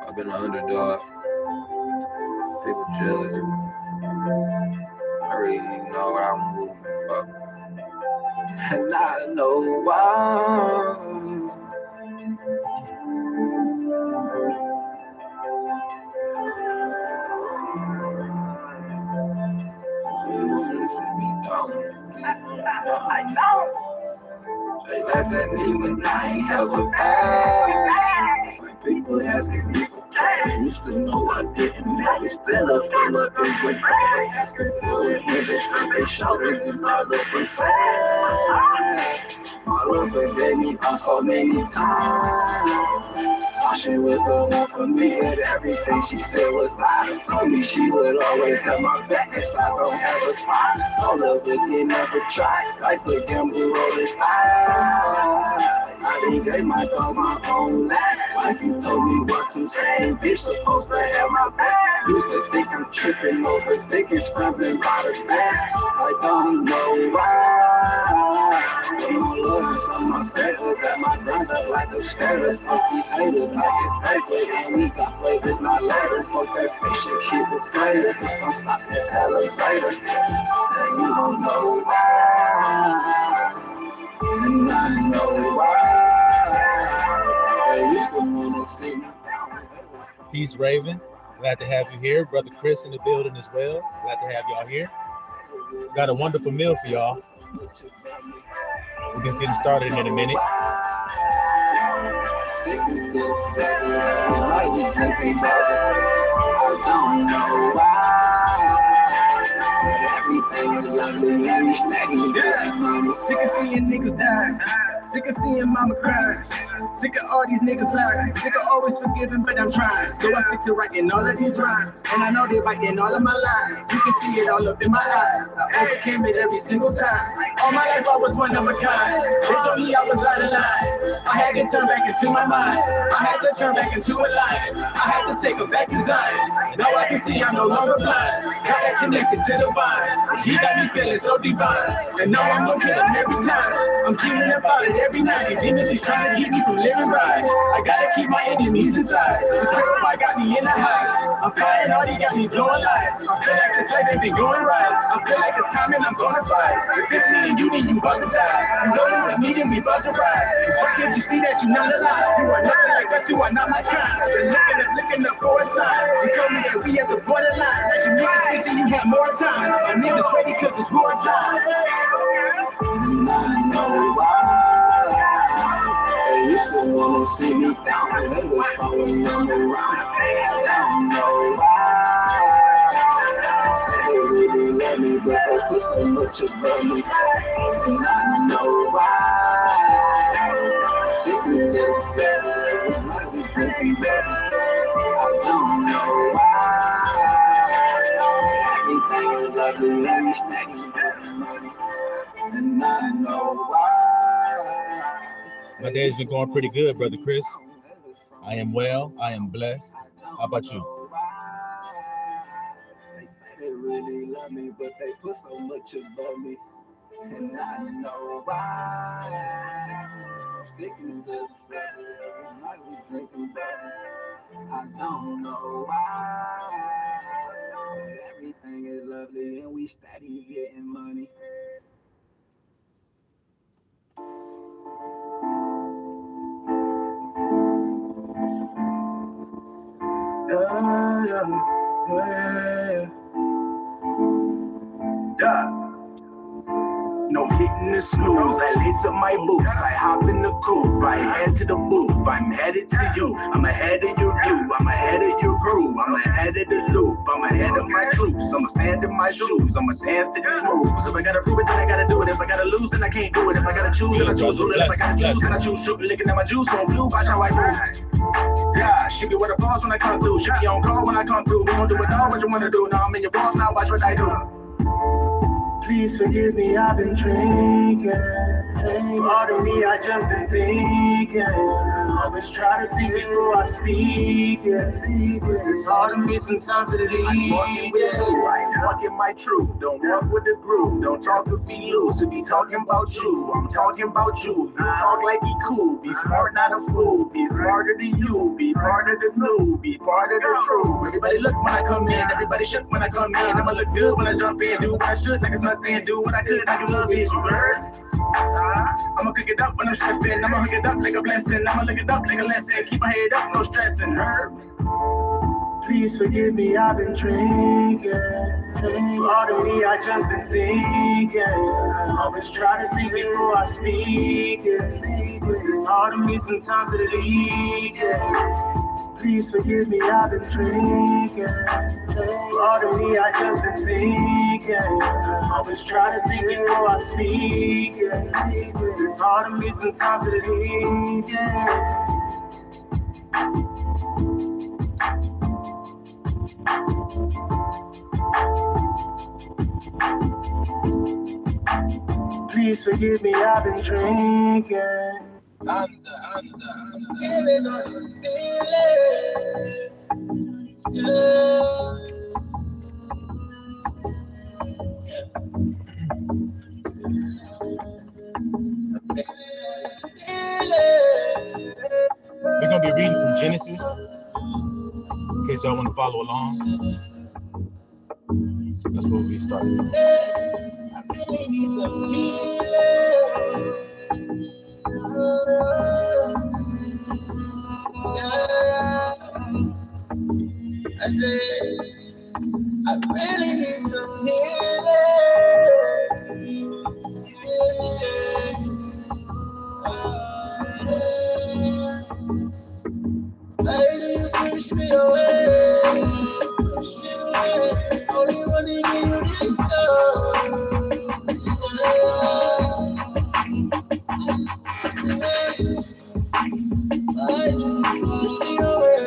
life. I've been an underdog. People jealous. I really know what I'm moving for. And I know why. They laugh at me when I ain't ever asked. Like people asking me for cash. Used to know I didn't have it. Still up and up and wait. Asking for it. When they strip their shoulders and start looking sad. My lover gave me up so many times. Thought she was the one for me, but everything she said was lies. Told me she would always have my back, guess I don't have a spot. So love again, never tried. Life a gamble, roll the dice. I done gave my dogs my own last. Life you told me what to say, bitch supposed to have my back. Used to think I'm tripping over, thinking scrambling by the back. I don't know why. Got my lovers on my paper, got my guns up like a skater. Fuck these haters, I should paper, and we got flavors, not later. Fuck that fish and keep it player, just don't stop the elevator. And you don't know why, and I know why. They used to wanna see me. Peace, Raven. Glad to have you here. Brother Chris in the building as well. Glad to have y'all here. Got a wonderful meal for y'all. We're just getting started in a minute. I don't know why. Everything is lovely and we steady. Sick of seeing niggas die. Sick of seeing mama cry. Sick of all these niggas lying. Sick of always forgiving, but I'm trying. So I stick to writing all of these rhymes. And I know they biting all of my lines. You can see it all up in my eyes. I overcame it every single time. All my life I was one of a kind. They told me I was out of line. I had to turn back into my mind. I had to turn back into a lion. I had to take them back to Zion. Now I can see I'm no longer blind. Got that connected to the vine. He got me feeling so divine. And now I'm gonna kill him every time. I'm dreaming about it every night. These demons be trying to keep me from living right. I gotta keep my enemies inside. This terrified got me in the heights. I'm flying hard, he got me blowing lights. I feel like this life ain't been going right. I feel like it's time and I'm gonna fight. If it's me and you, then you about to die. You know with me, then we about to ride. Why can't you see that you're not alive? You are nothing like us, you are not my kind. I've been looking up for a sign. You told me that we at the borderline. Like you niggas wishing you had more time. My niggas ready cause it's war time. And I know why. They used to wanna see me down, they was following them around. I don't know why. Said they really love me, but they put so much above me. And I know why. Sticking to the seven, like we drinking better. I don't know why. Everything is lovely, and we stacking better money. And I know why. My day's been going pretty good, Brother Chris. I am well. I am blessed. How about you? They say they really love me, but they put so much above me. And I know why. Sticking to seven, like we drinking better. I don't know why. But everything is lovely and we steady getting money. No hitting the snooze, I lace up my boots, I hop in the coupe, I head to the booth, I'm headed to you, I'm ahead of your view, I'm ahead of your groove, I'm ahead of the loop, I'm ahead of my troops, I'ma stand in my shoes, I'ma dance to these moves, if I gotta prove it then I gotta do it, if I gotta lose then I can't do it, if I gotta choose then I choose, if I gotta choose then I choose, shooting, licking at my juice on blue, watch how I move. Yeah, shoot it with a pause when I come through, shoot me on call when I come through, we gon' do it all what you wanna do, now I'm in your boss, now watch what I do. Please forgive me, I've been drinking. Part of me, I just been thinking. Always try to think before I speak. It's hard to me sometimes to leave. Walking my truth, don't walk with the groove. Don't talk to be loose, to be talking about you. I'm talking about you. You talk like you cool. Be smart, not a fool. Be smarter than you. Be part of the new. Be part of the truth. Everybody look when I come in. Everybody shook when I come in. I'ma look good when I jump in. Do what I should, like it's nothing. Do what I could. I do love is you heard. I'ma cook it up when I'm stressing. I'ma hook it up like a blessing. I'ma look it up like a lesson. Keep my head up, no stressing. Heard. Please forgive me, I've been drinking. Part of me, I just been thinking. Always try to think before I speak. It's hard to me sometimes to leave. Please forgive me, I've been drinking. Part of me, I just been thinking. Always try to think before I speak. It's hard to me sometimes to leave. Please forgive me, I've been drinking. Hansa. We're going to be reading from Genesis, in case y'all want to follow along. That's where we'll be starting from. I said, I really need some healing. Why do you push me away? Only want to give you this why do you push me away?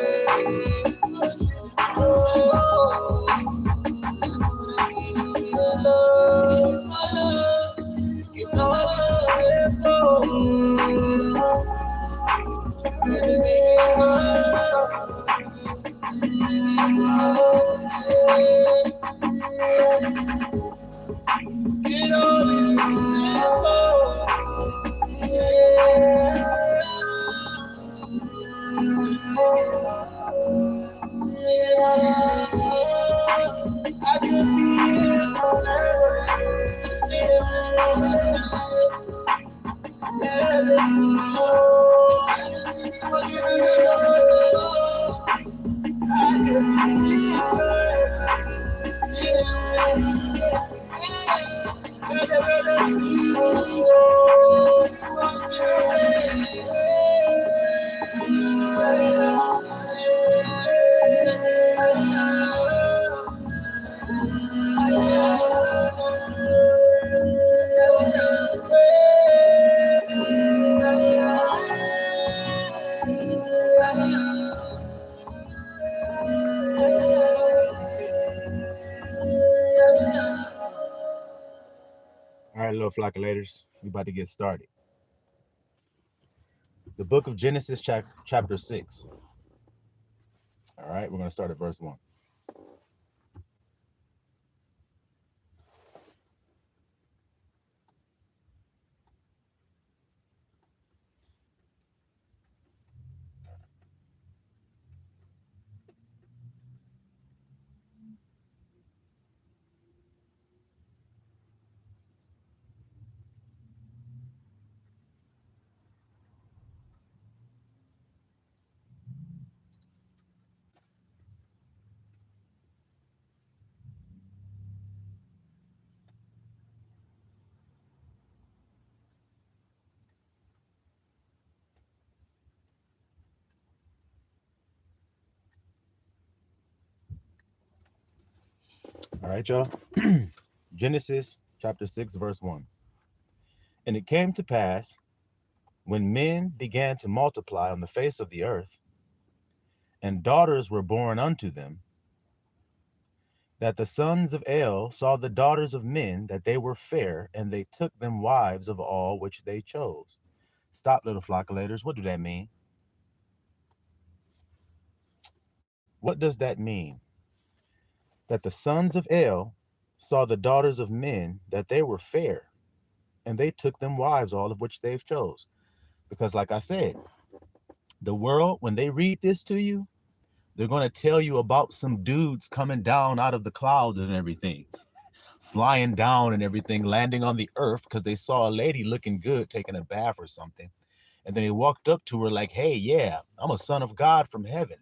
All right, little flockulators, we about to get started. The book of Genesis, chapter 6. All right, we're going to start at verse 1. All right, y'all. Genesis chapter 6, verse 1. And it came to pass, when men began to multiply on the face of the earth, and daughters were born unto them, that the sons of El saw the daughters of men, that they were fair, and they took them wives of all which they chose. Stop, little flockulators. What do that mean? What does that mean? That the sons of El saw the daughters of men, that they were fair, and they took them wives, all of which they've chose. Because, like I said, the world, when they read this to you, they're going to tell you about some dudes coming down out of the clouds and everything, flying down and everything, landing on the earth because they saw a lady looking good taking a bath or something. And then he walked up to her like, hey, yeah, I'm a son of God from heaven.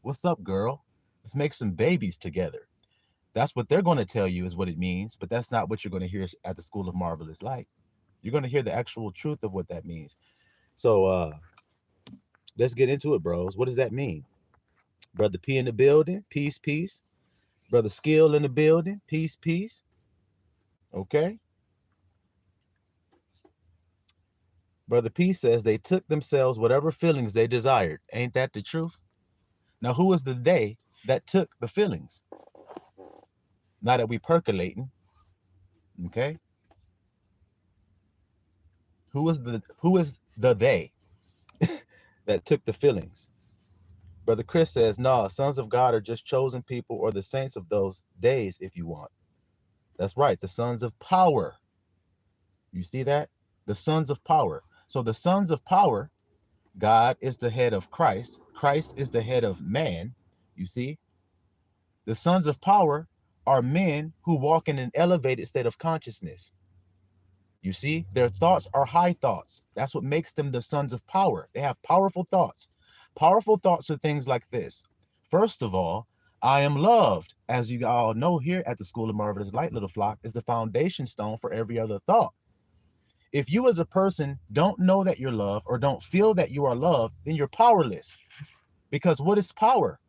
What's up, girl? Let's make some babies together. That's what they're going to tell you is what it means, but that's not what you're going to hear at the School of Marvelous Light. You're going to hear the actual truth of what that means. So let's get into it, bros. What does that mean? Brother P in the building, peace, peace. Brother Skill in the building, peace, peace. Okay. Brother P says they took themselves whatever feelings they desired. Ain't that the truth? Now, who is the they that took the feelings? Now that we percolating, okay? Who is the they that took the feelings? Brother Chris says, no, sons of God are just chosen people or the saints of those days, if you want. That's right, the sons of power. You see that? The sons of power. So the sons of power, God is the head of Christ. Christ is the head of man. You see? The sons of power are men who walk in an elevated state of consciousness. You see? Their thoughts are high thoughts. That's what makes them the sons of power. They have powerful thoughts. Powerful thoughts are things like this. First of all, I am loved. As you all know here at the School of Marvelous Light, little flock, is the foundation stone for every other thought. If you as a person don't know that you're loved or don't feel that you are loved, then you're powerless. Because what is power?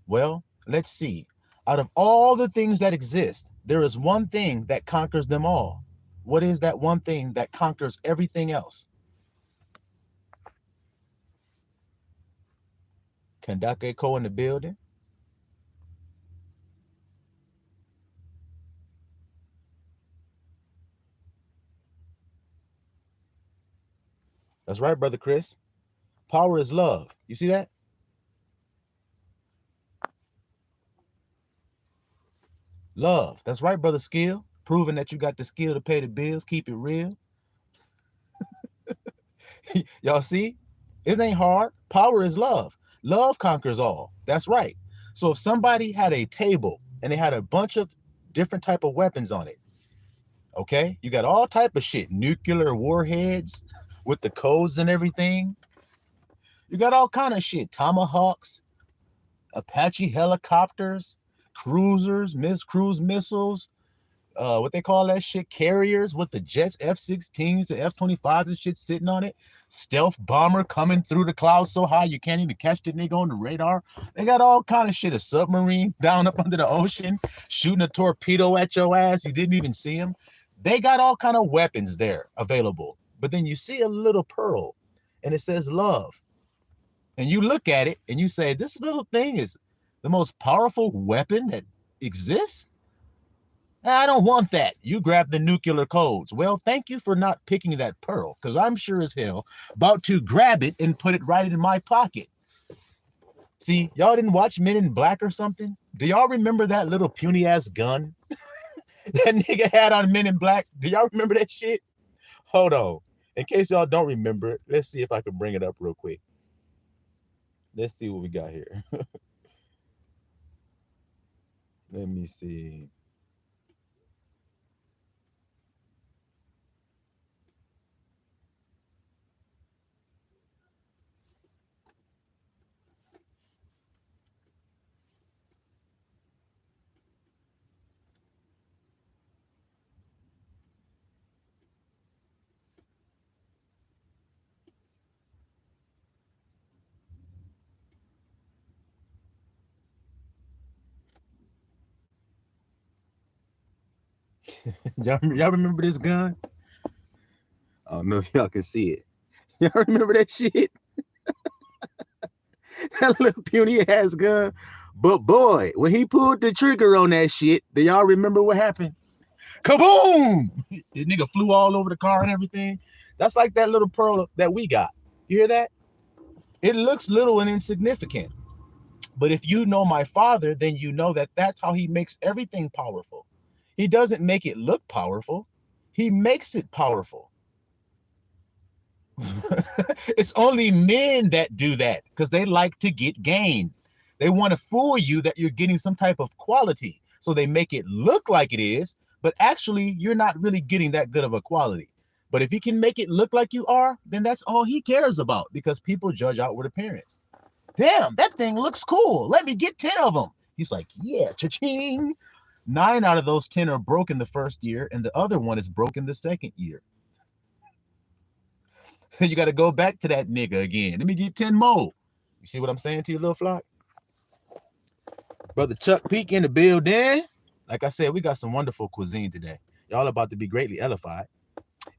Well, let's see. Out of all the things that exist, there is one thing that conquers them all. What is that one thing that conquers everything else? Kandake Ko in the building. That's right, Brother Chris. Power is love. You see that? Love. That's right, Brother Skill. Proving that you got the skill to pay the bills. Keep it real. Y'all see? It ain't hard. Power is love. Love conquers all. That's right. So if somebody had a table and they had a bunch of different type of weapons on it, okay? You got all type of shit. Nuclear warheads with the codes and everything. You got all kind of shit. Tomahawks, Apache helicopters, cruisers, cruise missiles, what they call that shit, carriers with the jets, F-16s, the F-25s and shit sitting on it. Stealth bomber coming through the clouds so high you can't even catch the nigga on the radar. They got all kind of shit. A submarine down up under the ocean, shooting a torpedo at your ass. You didn't even see him. They got all kind of weapons there available. But then you see a little pearl and it says love. And you look at it and you say, this little thing is the most powerful weapon that exists? I don't want that. You grab the nuclear codes. Well, thank you for not picking that pearl, because I'm sure as hell about to grab it and put it right in my pocket. See, y'all didn't watch Men in Black or something? Do y'all remember that little puny ass gun that nigga had on Men in Black? Do y'all remember that shit? Hold on. In case y'all don't remember it, let's see if I can bring it up real quick. Let's see what we got here. Let me see. Y'all remember this gun? I don't know if y'all can see it. Y'all remember that shit? That little puny ass gun But boy, when he pulled the trigger on that shit, do y'all remember what happened? Kaboom! The nigga flew all over the car and everything. That's like that little pearl that we got. You hear that? It looks little and insignificant. But if you know my Father, then you know that that's how he makes everything powerful. He doesn't make it look powerful. He makes it powerful. It's only men that do that because they like to get gain. They want to fool you that you're getting some type of quality. So they make it look like it is, but actually you're not really getting that good of a quality. But if he can make it look like you are, then that's all he cares about, because people judge outward appearance. Damn, that thing looks cool. Let me get 10 of them. He's like, yeah, cha-ching. 9 out of those 10 are broken the first year, and the other one is broken the second year. You got to go back to that nigga again. Let me get 10 more. You see what I'm saying to you, little flock? Brother Chuck Peak in the building. Like I said, we got some wonderful cuisine today. Y'all about to be greatly edified.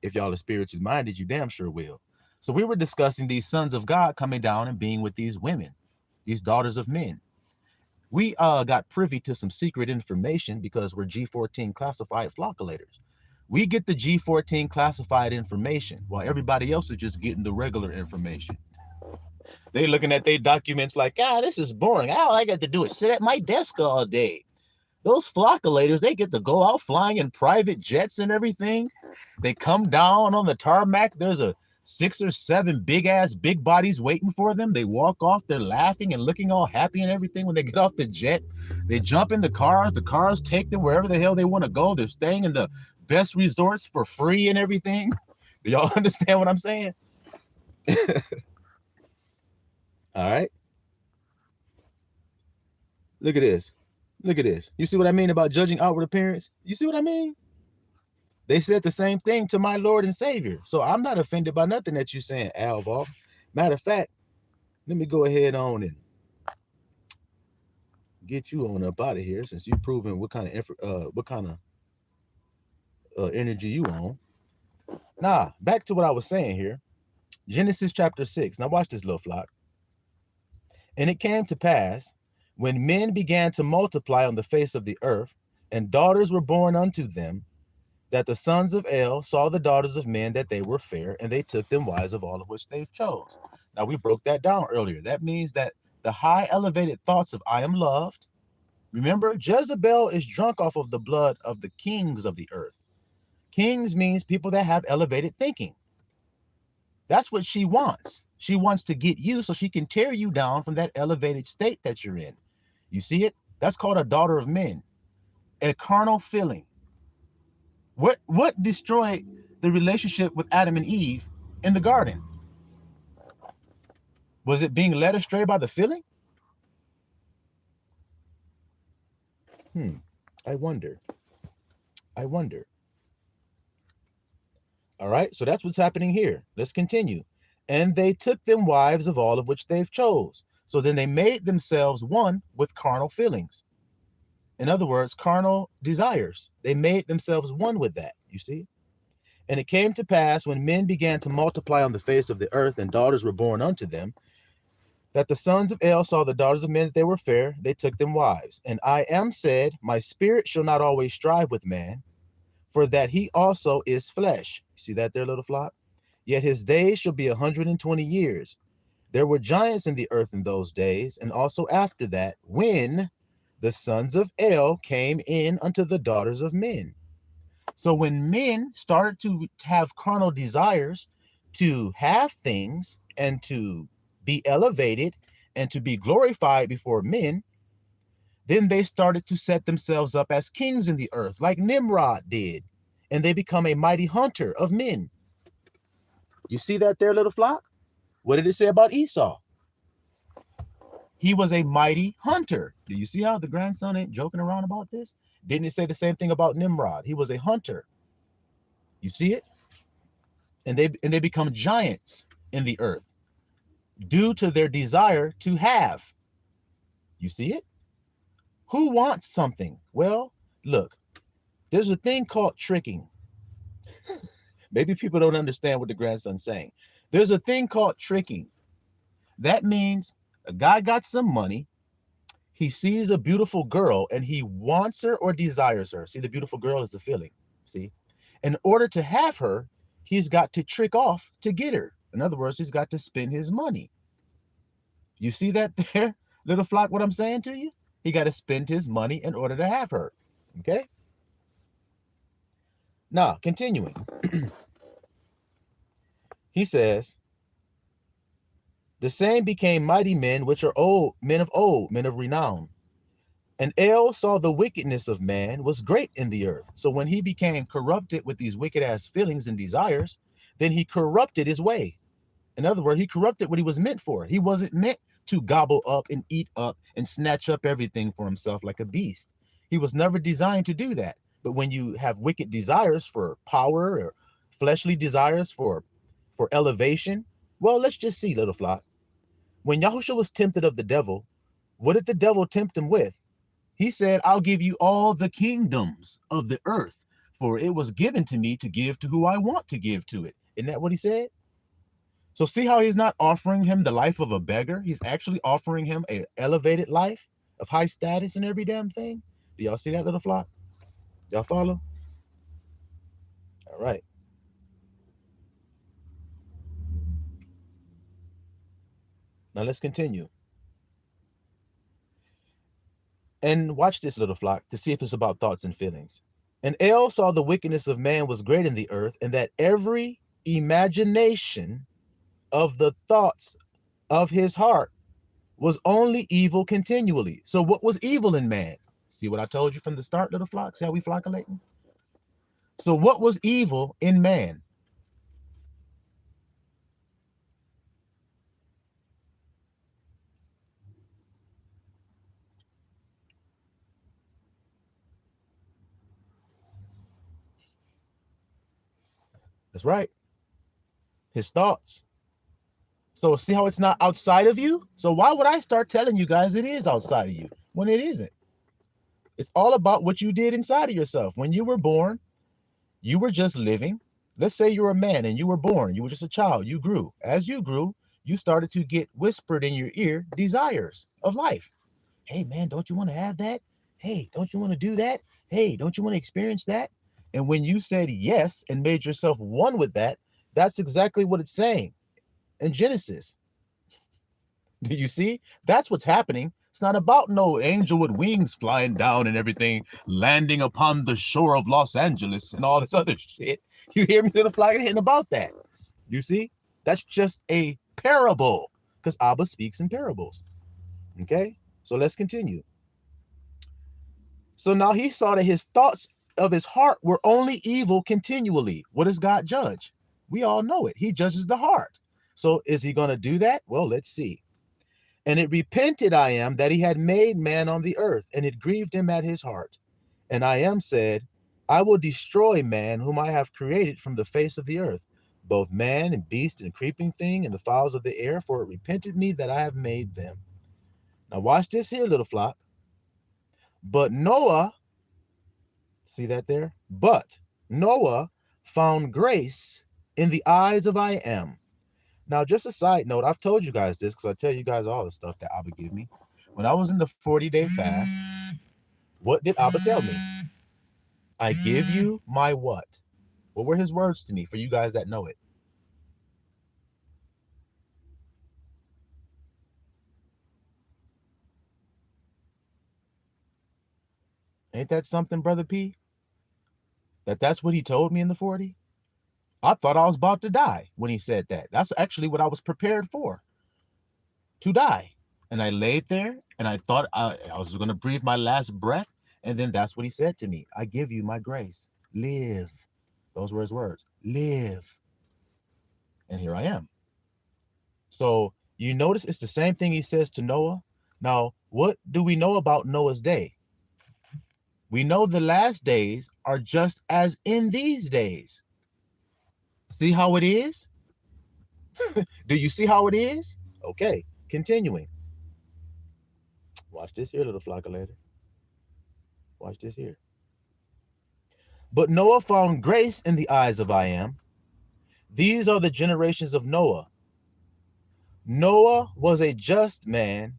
If y'all are spiritually minded, you damn sure will. So we were discussing these sons of God coming down and being with these women, these daughters of men. We got privy to some secret information because we're G14 classified flockulators. We get the G14 classified information while everybody else is just getting the regular information. They looking at their documents like, this is boring. All I got to do is sit at my desk all day. Those flockulators, they get to go out flying in private jets and everything. They come down on the tarmac. There's a 6 or 7 big bodies waiting for them. They walk off, they're laughing and looking all happy and everything. When they get off the jet, they jump in the cars take them wherever the hell they want to go. They're staying in the best resorts for free and everything. Do y'all understand what I'm saying? All right. Look at this. Look at this. You see what I mean about judging outward appearance? You see what I mean? They said the same thing to my Lord and Savior. So I'm not offended by nothing that you're saying, Alvar. Matter of fact, let me go ahead on and get you on up out of here, since you've proven what kind of energy you on. Nah, back to what I was saying here. Genesis chapter 6. Now watch this, little flock. And it came to pass, when men began to multiply on the face of the earth, and daughters were born unto them, that the sons of El saw the daughters of men that they were fair, and they took them wives, of all of which they chose. Now we broke that down earlier. That means that the high elevated thoughts of I am loved. Remember, Jezebel is drunk off of the blood of the kings of the earth. Kings means people that have elevated thinking. That's what she wants. She wants to get you so she can tear you down from that elevated state that you're in. You see it? That's called a daughter of men. A carnal feeling. What destroyed the relationship with Adam and Eve in the garden? Was it being led astray by the feeling? I wonder. All right, so that's what's happening here. Let's continue. And they took them wives, of all of which they've chose. So then they made themselves one with carnal feelings. In other words, carnal desires. They made themselves one with that, you see? And it came to pass, when men began to multiply on the face of the earth, and daughters were born unto them, that the sons of El saw the daughters of men that they were fair, they took them wives. And I am said, my spirit shall not always strive with man, for that he also is flesh. You see that there, little flock? Yet his days shall be 120 years. There were giants in the earth in those days, and also after that, when the sons of El came in unto the daughters of men. So when men started to have carnal desires to have things and to be elevated and to be glorified before men, then they started to set themselves up as kings in the earth, like Nimrod did, and they become a mighty hunter of men. You see that there, little flock? What did it say about Esau? He was a mighty hunter. Do you see how the grandson ain't joking around about this? Didn't it say the same thing about Nimrod? He was a hunter. You see it? And they become giants in the earth due to their desire to have. You see it? Who wants something? Well, look, there's a thing called tricking. Maybe people don't understand what the grandson's saying. There's a thing called tricking. That means a guy got some money. He sees a beautiful girl and he wants her or desires her. See, the beautiful girl is the feeling. See, in order to have her, he's got to trick off to get her. In other words, he's got to spend his money. You see that there, little flock, what I'm saying to you? He got to spend his money in order to have her. Okay? Now, continuing. He says, the same became mighty men, which are old, men of renown. And El saw the wickedness of man was great in the earth. So when he became corrupted with these wicked ass feelings and desires, then he corrupted his way. In other words, he corrupted what he was meant for. He wasn't meant to gobble up and eat up and snatch up everything for himself like a beast. He was never designed to do that. But when you have wicked desires for power or fleshly desires for elevation, well, let's just see, little flock. When Yahushua was tempted of the devil, what did the devil tempt him with? He said, I'll give you all the kingdoms of the earth, for it was given to me to give to who I want to give to it. Isn't that what he said? So see how he's not offering him the life of a beggar? He's actually offering him an elevated life of high status and every damn thing. Do y'all see that, little flock? Y'all follow? All right. Now let's continue. And watch this, little flock, to see if it's about thoughts and feelings. And El saw the wickedness of man was great in the earth, and that every imagination of the thoughts of his heart was only evil continually. So what was evil in man? See what I told you from the start, little flock? See how we flocculating? So what was evil in man? That's right. His thoughts. So see how it's not outside of you? So why would I start telling you guys it is outside of you when it isn't? It's all about what you did inside of yourself. When you were born, you were just living. Let's say you're a man and you were born. You were just a child. You grew. As you grew, you started to get whispered in your ear desires of life. Hey, man, don't you want to have that? Hey, don't you want to do that? Hey, don't you want to experience that? And when you said yes and made yourself one with that, that's exactly what it's saying in Genesis. Do you see? That's what's happening. It's not about no angel with wings flying down and everything, landing upon the shore of Los Angeles and all this other shit. You hear me, little flag, hitting about that. You see? That's just a parable because Abba speaks in parables. Okay? So let's continue. So now he saw that his thoughts of his heart were only evil continually. What does God judge? We all know it. He judges the heart. So is he going to do that? Well, let's see. And it repented I am that he had made man on the earth, and it grieved him at his heart. And I am said, I will destroy man whom I have created from the face of the earth, both man and beast and creeping thing and the fowls of the air, for it repented me that I have made them. Now watch this here, little flock. But Noah, see that there? But Noah found grace in the eyes of I am. Now, just a side note, I've told you guys this because I tell you guys all the stuff that Abba gave me. When I was in the 40-day fast, what did Abba tell me? I give you my what? What were his words to me for you guys that know it? Ain't that something, Brother P? That's what he told me in the 40? I thought I was about to die when he said that. That's actually what I was prepared for, to die. And I laid there and I thought I was going to breathe my last breath. And then that's what he said to me. I give you my grace. Live. Those were his words. Live. And here I am. So you notice it's the same thing he says to Noah. Now, what do we know about Noah's day? We know the last days are just as in these days. See how it is? Do you see how it is? Okay, continuing. Watch this here, little flocculator. Watch this here. But Noah found grace in the eyes of I am. These are the generations of Noah. Noah was a just man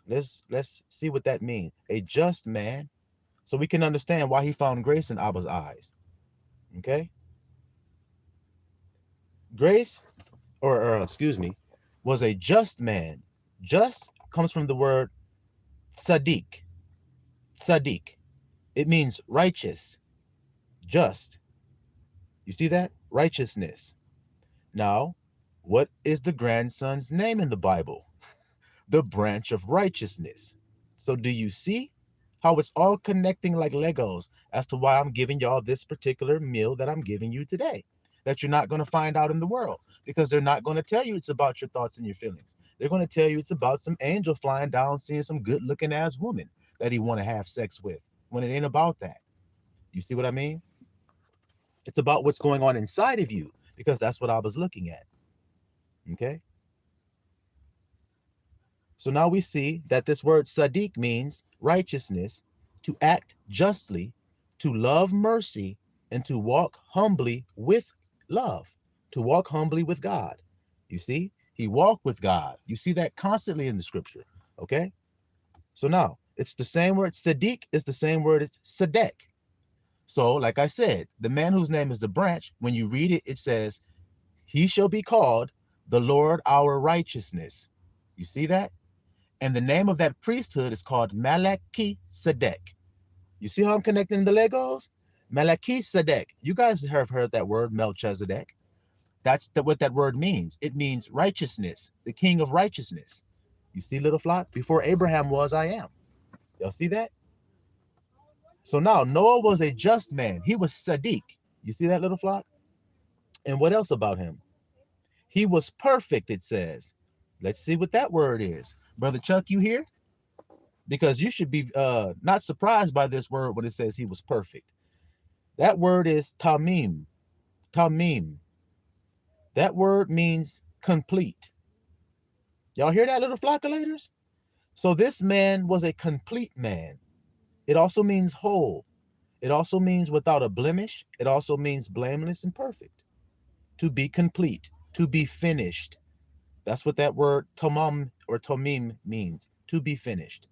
Let's see what that means. A just man. So we can understand why he found grace in Abba's eyes. Okay? Grace, or excuse me, was a just man. Just comes from the word tzaddik. Tzaddik. It means righteous, just. You see that? Righteousness. Now, what is the grandson's name in the Bible? The branch of righteousness. So do you see how it's all connecting like Legos as to why I'm giving y'all this particular meal that I'm giving you today, that you're not going to find out in the world, because they're not going to tell you it's about your thoughts and your feelings. They're going to tell you it's about some angel flying down, seeing some good looking ass woman that he want to have sex with, when it ain't about that. You see what I mean? It's about what's going on inside of you, because that's what I was looking at. Okay. So now we see that this word tzaddik means righteousness, to act justly, to love mercy, and to walk humbly with love, to walk humbly with God. You see, he walked with God. You see that constantly in the scripture. Okay. So now it's the same word. Tzaddik is the same word as tzedek. So like I said, the man whose name is the branch, when you read it, it says, he shall be called the Lord our righteousness. You see that? And the name of that priesthood is called Melchizedek. You see how I'm connecting the Legos? Melchizedek. You guys have heard that word, Melchizedek. That's what that word means. It means righteousness, the king of righteousness. You see, little flock? Before Abraham was, I am. Y'all see that? So now Noah was a just man. He was Sadiq. You see that, little flock? And what else about him? He was perfect, it says. Let's see what that word is. Brother Chuck, you here? Because you should be not surprised by this word when it says he was perfect. That word is tamim. Tamim. That word means complete. Y'all hear that, little flockulators? So this man was a complete man. It also means whole. It also means without a blemish. It also means blameless and perfect. To be complete, to be finished. That's what that word tamam or tamim means, to be finished.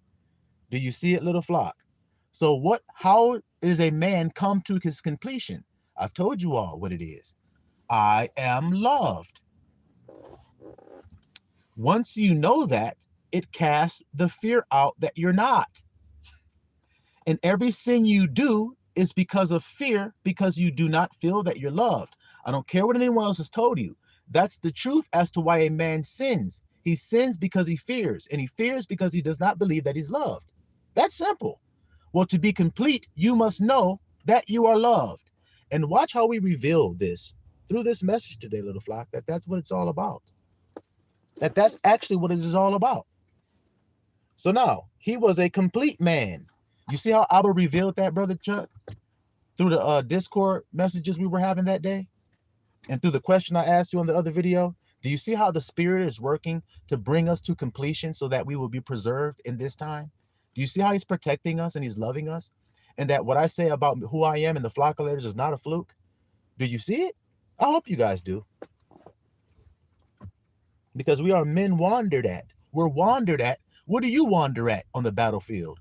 Do you see it, little flock? So how is a man come to his completion? I've told you all what it is. I am loved. Once you know that, it casts the fear out that you're not. And every sin you do is because of fear, because you do not feel that you're loved. I don't care what anyone else has told you. That's the truth as to why a man sins. He sins because he fears, and he fears because he does not believe that he's loved. That's simple. Well, to be complete, you must know that you are loved. And watch how we reveal this through this message today, little flock, that's what it's all about. That's actually what it is all about. So now, he was a complete man. You see how Abba revealed that, Brother Chuck? Through the Discord messages we were having that day? And through the question I asked you on the other video? Do you see how the Spirit is working to bring us to completion so that we will be preserved in this time? Do you see how he's protecting us and he's loving us? And that what I say about who I am and the flockulators is not a fluke? Do you see it? I hope you guys do. Because we are men wandered at. We're wandered at. What do you wander at on the battlefield?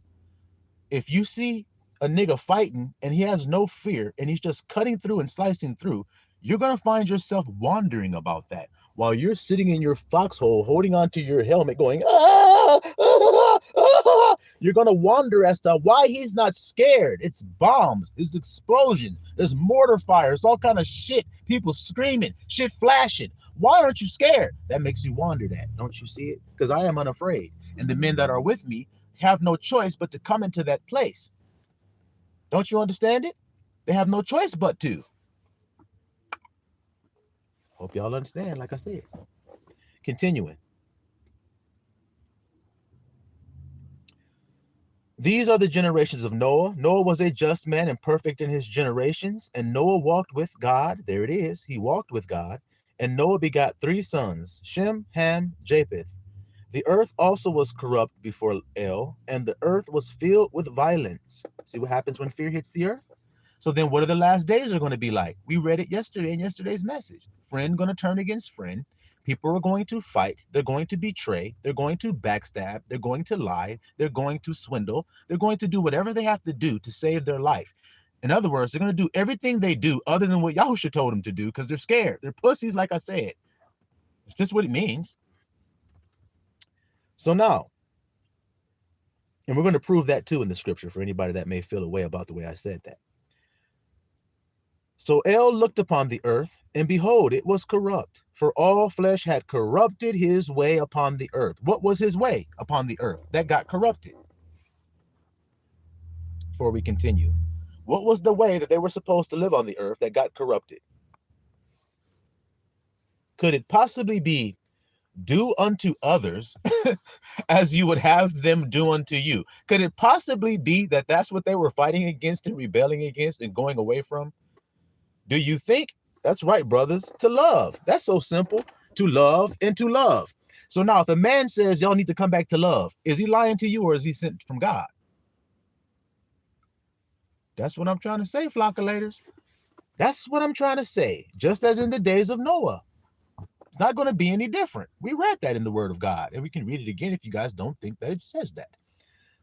If you see a nigga fighting and he has no fear and he's just cutting through and slicing through, you're going to find yourself wondering about that while you're sitting in your foxhole holding onto your helmet going, ah, ah, ah. You're going to wonder as to why he's not scared. It's bombs, it's explosion, there's mortar fire, it's all kind of shit, people screaming, shit flashing. Why aren't you scared? That makes you wonder that. Don't you see it? Because I am unafraid. And the men that are with me have no choice but to come into that place. Don't you understand it? They have no choice but to. Hope y'all understand, like I said. Continuing. These are the generations of Noah. Noah was a just man and perfect in his generations. And Noah walked with God. There it is. He walked with God. And Noah begot 3 sons, Shem, Ham, Japheth. The earth also was corrupt before El, and the earth was filled with violence. See what happens when fear hits the earth? So then what are the last days are going to be like? We read it yesterday in yesterday's message. Friend going to turn against friend. People are going to fight. They're going to betray. They're going to backstab. They're going to lie. They're going to swindle. They're going to do whatever they have to do to save their life. In other words, they're going to do everything they do other than what Yahusha told them to do because they're scared. They're pussies, like I said. It's just what it means. So now, and we're going to prove that too in the scripture for anybody that may feel a way about the way I said that. So El looked upon the earth, and behold, it was corrupt, for all flesh had corrupted his way upon the earth. What was his way upon the earth that got corrupted? Before we continue, what was the way that they were supposed to live on the earth that got corrupted? Could it possibly be do unto others as you would have them do unto you? Could it possibly be that that's what they were fighting against and rebelling against and going away from? Do you think? That's right, brothers, to love. That's so simple, to love and to love. So now if a man says y'all need to come back to love, is he lying to you or is he sent from God? That's what I'm trying to say, flockulators. That's what I'm trying to say. Just as in the days of Noah. It's not going to be any different. We read that in the word of God, and we can read it again if you guys don't think that it says that.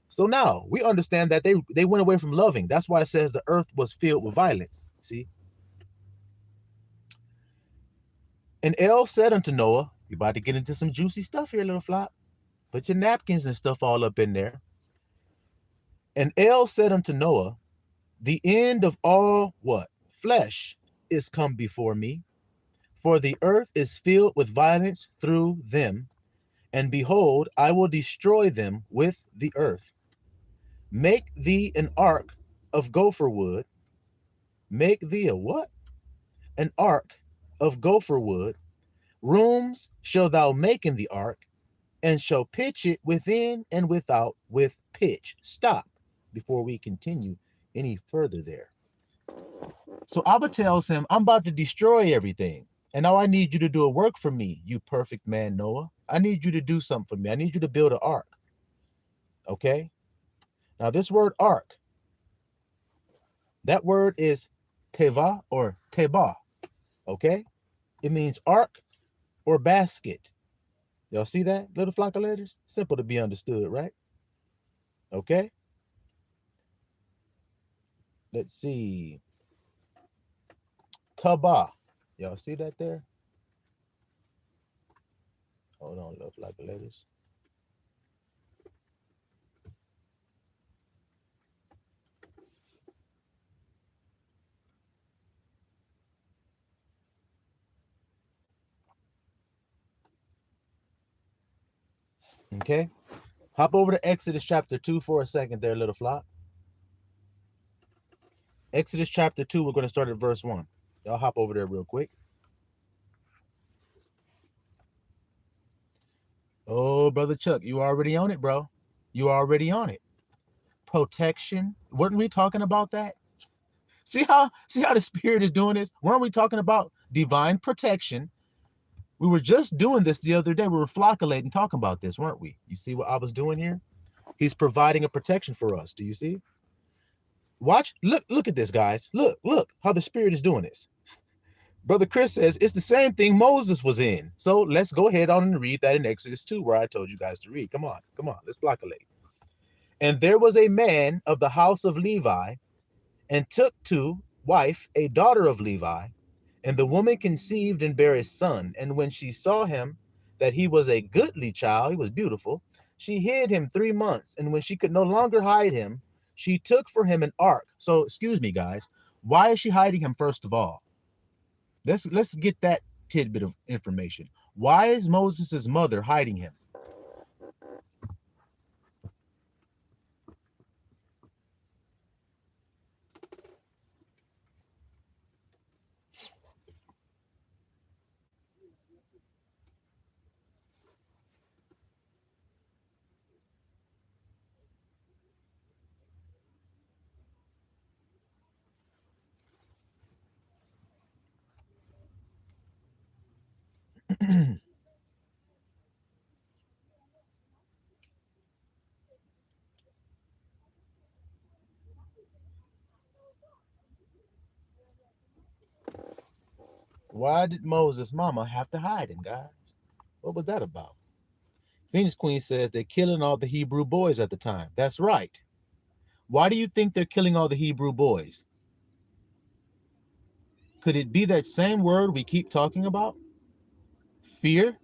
So now we understand that they went away from loving. That's why it says the earth was filled with violence. See? And El said unto Noah, you about to get into some juicy stuff here, little flock. Put your napkins and stuff all up in there. And El said unto Noah, the end of all what? Flesh is come before me. For the earth is filled with violence through them. And behold, I will destroy them with the earth. Make thee an ark of gopher wood. Make thee a what? An ark of gopher wood. Rooms shall thou make in the ark, and shall pitch it within and without with pitch. Stop before we continue any further there. So Abba tells him, I'm about to destroy everything. And now I need you to do a work for me, you perfect man, Noah. I need you to do something for me. I need you to build an ark. Okay? Now this word ark, that word is teva or teba. Okay? It means ark or basket. Y'all see that, little flock of letters? Simple to be understood, right? Okay? Let's see. Taba. Y'all see that there? Hold on, little flock of letters. Okay? Hop over to Exodus chapter 2 for a second there, little flock. Exodus chapter 2, we're going to start at verse 1. Y'all hop over there real quick. Oh, Brother Chuck, you already on it, bro. You already on it. Protection. Weren't we talking about that? See how the Spirit is doing this? Weren't we talking about divine protection? We were just doing this the other day. We were flocculating, talking about this, weren't we? You see what I was doing here? He's providing a protection for us. Do you see? Watch. Look at this, guys. Look how the Spirit is doing this. Brother Chris says it's the same thing Moses was in. So let's go ahead on and read that in Exodus 2, where I told you guys to read. Come on. Let's flocculate. And there was a man of the house of Levi, and took to wife a daughter of Levi, and the woman conceived and bare a son. And when she saw him, that he was a goodly child, he was beautiful, she hid him 3 months. And when she could no longer hide him, she took for him an ark. So, excuse me, guys. Why is she hiding him, first of all? Let's get that tidbit of information. Why is Moses' mother hiding him? Why did Moses' mama have to hide him, guys? What was that about? Phoenix Queen says they're killing all the Hebrew boys at the time. That's right. Why do you think they're killing all the Hebrew boys? Could it be that same word we keep talking about? Fear?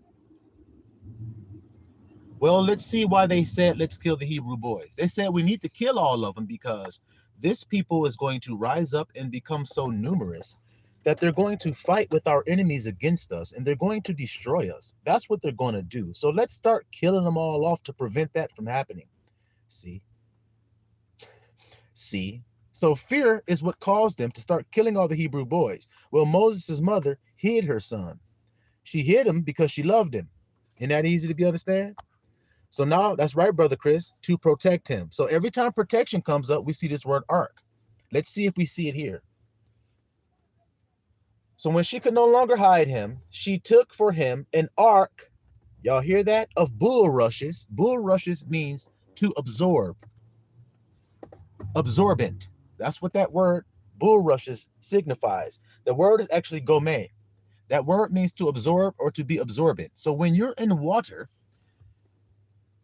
Well, let's see why they said let's kill the Hebrew boys. They said we need to kill all of them because this people is going to rise up and become so numerous that they're going to fight with our enemies against us and they're going to destroy us. That's what they're going to do. So let's start killing them all off to prevent that from happening. See? See? So fear is what caused them to start killing all the Hebrew boys. Well, Moses' mother hid her son. She hid him because she loved him. Isn't that easy to be understand? So now, that's right, Brother Chris, to protect him. So every time protection comes up, we see this word ark. Let's see if we see it here. So when she could no longer hide him, she took for him an ark. Y'all hear that? Of bulrushes. Bulrushes means to absorb. Absorbent. That's what that word bulrushes signifies. The word is actually gomé. That word means to absorb or to be absorbent. So when you're in water,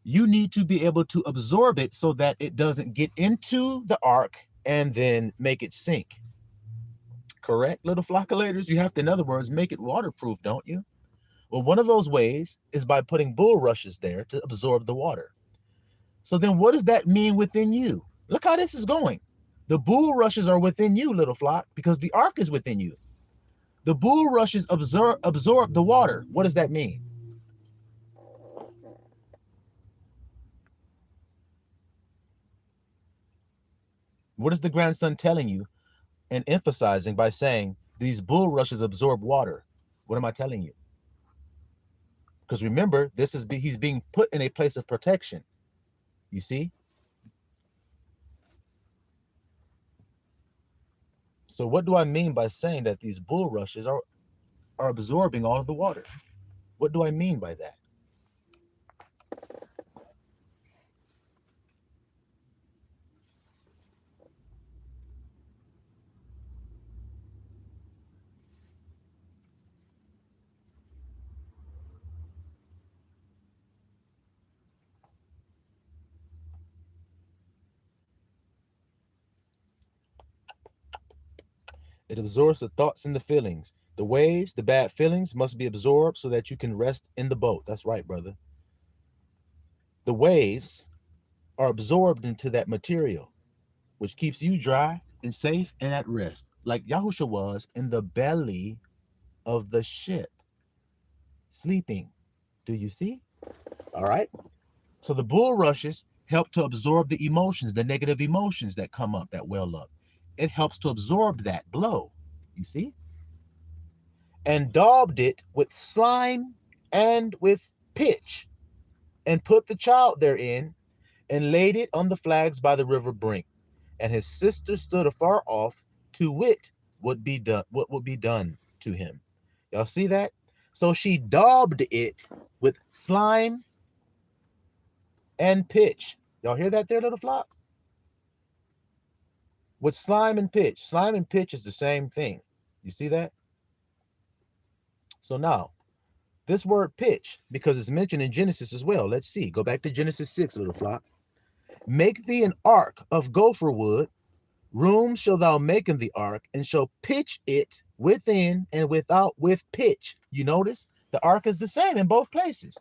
you need to be able to absorb it so that it doesn't get into the ark and then make it sink. Correct, little flockulators? You have to, in other words, make it waterproof, don't you? Well, one of those ways is by putting bulrushes there to absorb the water. So then what does that mean within you? Look how this is going. The bulrushes are within you, little flock, because the ark is within you. The bulrushes absorb the water. What does that mean? What is the grandson telling you and emphasizing by saying these bulrushes absorb water? What am I telling you? Because remember, he's being put in a place of protection. You see? So what do I mean by saying that these bulrushes are absorbing all of the water? What do I mean by that? It absorbs the thoughts and the feelings. The waves, the bad feelings must be absorbed so that you can rest in the boat. That's right, brother. The waves are absorbed into that material, which keeps you dry and safe and at rest, like Yahusha was in the belly of the ship, sleeping. Do you see? All right. So the bulrushes help to absorb the emotions, the negative emotions that come up, that well up. It helps to absorb that blow, you see? And daubed it with slime and with pitch, and put the child therein, and laid it on the flags by the river brink. And his sister stood afar off to wit what would be done to him. Y'all see that? So she daubed it with slime and pitch. Y'all hear that there, little flock? With slime and pitch. Slime and pitch is the same thing. You see that? So now, this word pitch, because it's mentioned in Genesis as well. Let's see. Go back to Genesis 6, little flock. Make thee an ark of gopher wood. Room shall thou make in the ark, and shall pitch it within and without with pitch. You notice the ark is the same in both places.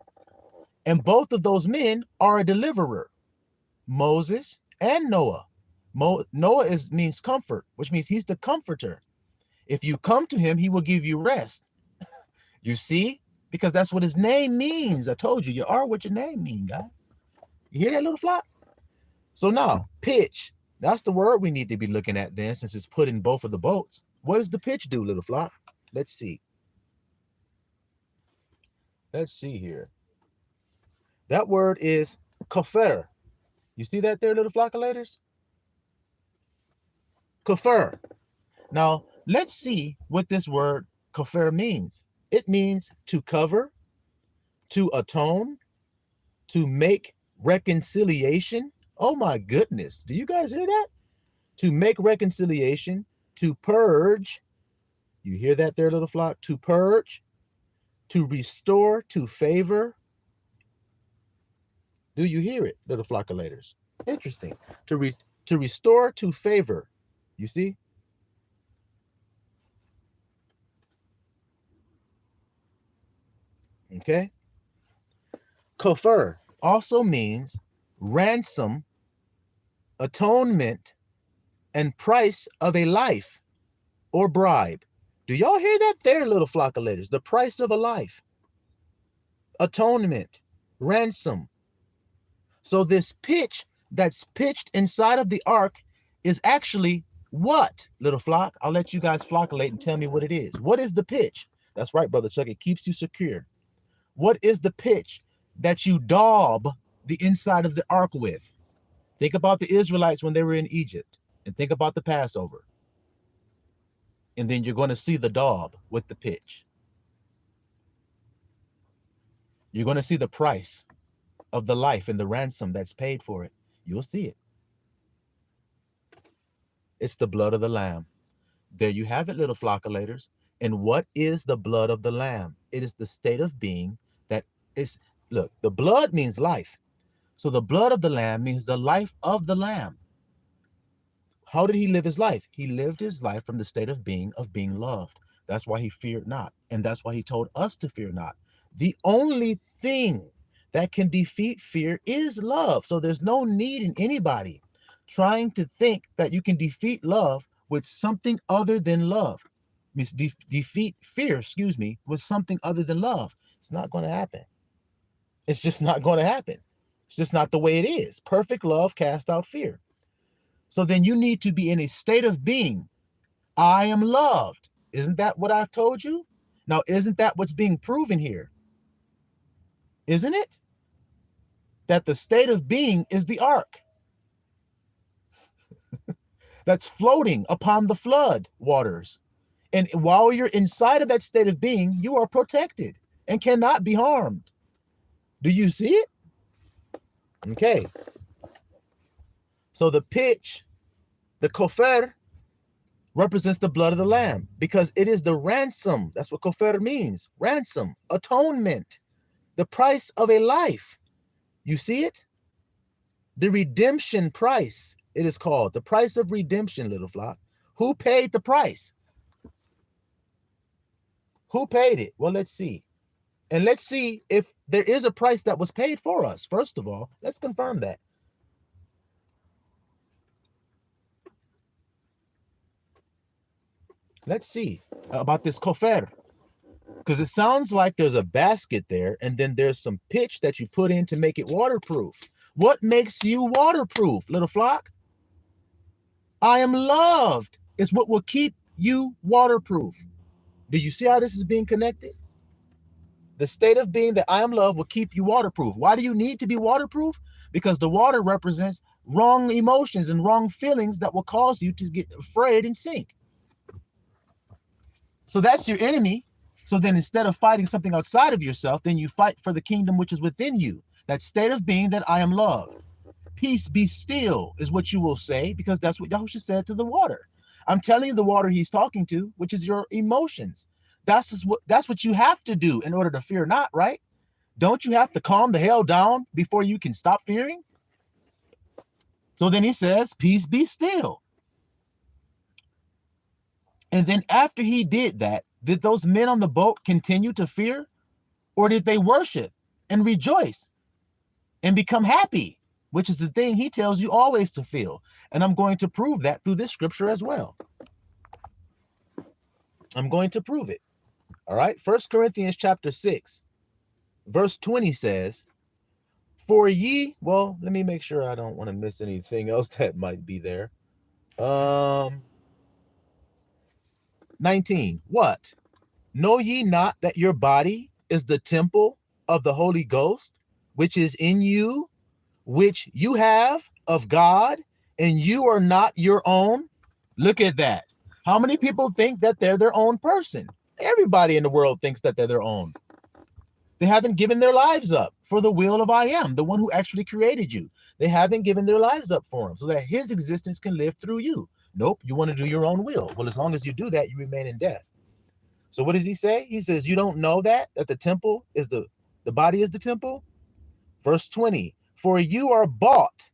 And both of those men are a deliverer, Moses and Noah. Noah means comfort, which means he's the comforter. If you come to him, he will give you rest. You see? Because that's what his name means. I told you, you are what your name means, guy. You hear that, little flock? So now, pitch. That's the word we need to be looking at then, since it's put in both of the boats. What does the pitch do, little flock? Let's see. Let's see here. That word is kafir. You see that there, little flockulators? Kafir. Now, let's see what this word kafir means. It means to cover, to atone, to make reconciliation. Oh my goodness. Do you guys hear that? To make reconciliation, to purge. You hear that there, little flock? To purge, To restore to favor. Do you hear it, little flockulators? Interesting. To restore to favor. You see? Okay. Kofar also means ransom, atonement, and price of a life or bribe. Do y'all hear that there, little flockulators? The price of a life. Atonement, ransom. So this pitch that's pitched inside of the ark is actually what, little flock? I'll let you guys flockulate and tell me what it is. What is the pitch? That's right, Brother Chuck. It keeps you secure. What is the pitch that you daub the inside of the ark with? Think about the Israelites when they were in Egypt, and think about the Passover. And then you're going to see the daub with the pitch. You're going to see the price of the life and the ransom that's paid for it. You'll see it. It's the blood of the Lamb. There you have it, little flockulators. And what is the blood of the Lamb? It is the state of being that is, look, the blood means life. So the blood of the Lamb means the life of the Lamb. How did he live his life? He lived his life from the state of being loved. That's why he feared not. And that's why he told us to fear not. The only thing that can defeat fear is love. So there's no need in anybody trying to think that you can defeat love with something other than love. Defeat fear, with something other than love. It's not going to happen. It's just not going to happen. It's just not the way it is. Perfect love casts out fear. So then you need to be in a state of being. I am loved. Isn't that what I've told you? Now, isn't that what's being proven here? Isn't it? That the state of being is the ark that's floating upon the flood waters. And while you're inside of that state of being, you are protected and cannot be harmed. Do you see it? Okay. So the pitch, the kofar, represents the blood of the Lamb because it is the ransom. That's what kofar means. Ransom, atonement, the price of a life. You see it? The redemption price, it is called. The price of redemption, little flock. Who paid the price? Who paid it? Well, let's see. And let's see if there is a price that was paid for us. First of all, let's confirm that. Let's see about this kofar. Because it sounds like there's a basket there, and then there's some pitch that you put in to make it waterproof. What makes you waterproof, little flock? I am loved is what will keep you waterproof. Do you see how this is being connected? The state of being that I am loved will keep you waterproof. Why do you need to be waterproof? Because the water represents wrong emotions and wrong feelings that will cause you to get afraid and sink. So that's your enemy. So then instead of fighting something outside of yourself, then you fight for the kingdom which is within you. That state of being that I am loved. Peace be still is what you will say, because that's what Yahushua said to the water. I'm telling you the water he's talking to, which is your emotions. That's what you have to do in order to fear not, right? Don't you have to calm the hell down before you can stop fearing? So then he says, peace be still. And then after he did that, did those men on the boat continue to fear? Or did they worship and rejoice and become happy, which is the thing he tells you always to feel? And I'm going to prove that through this scripture as well. I'm going to prove it. All right. 1 Corinthians chapter 6, verse 20 says, for ye, well, let me make sure I don't want to miss anything else that might be there. 19, what? Know ye not that your body is the temple of the Holy Ghost, which is in you, which you have of God, and you are not your own? Look at that. How many people think that they're their own person? Everybody in the world thinks that they're their own. They haven't given their lives up for the will of I am, the one who actually created you. They haven't given their lives up for him so that his existence can live through you. Nope, you want to do your own will. Well, as long as you do that, you remain in death. So what does he say? He says, you don't know that the temple is the body is the temple? Verse 20, for you are bought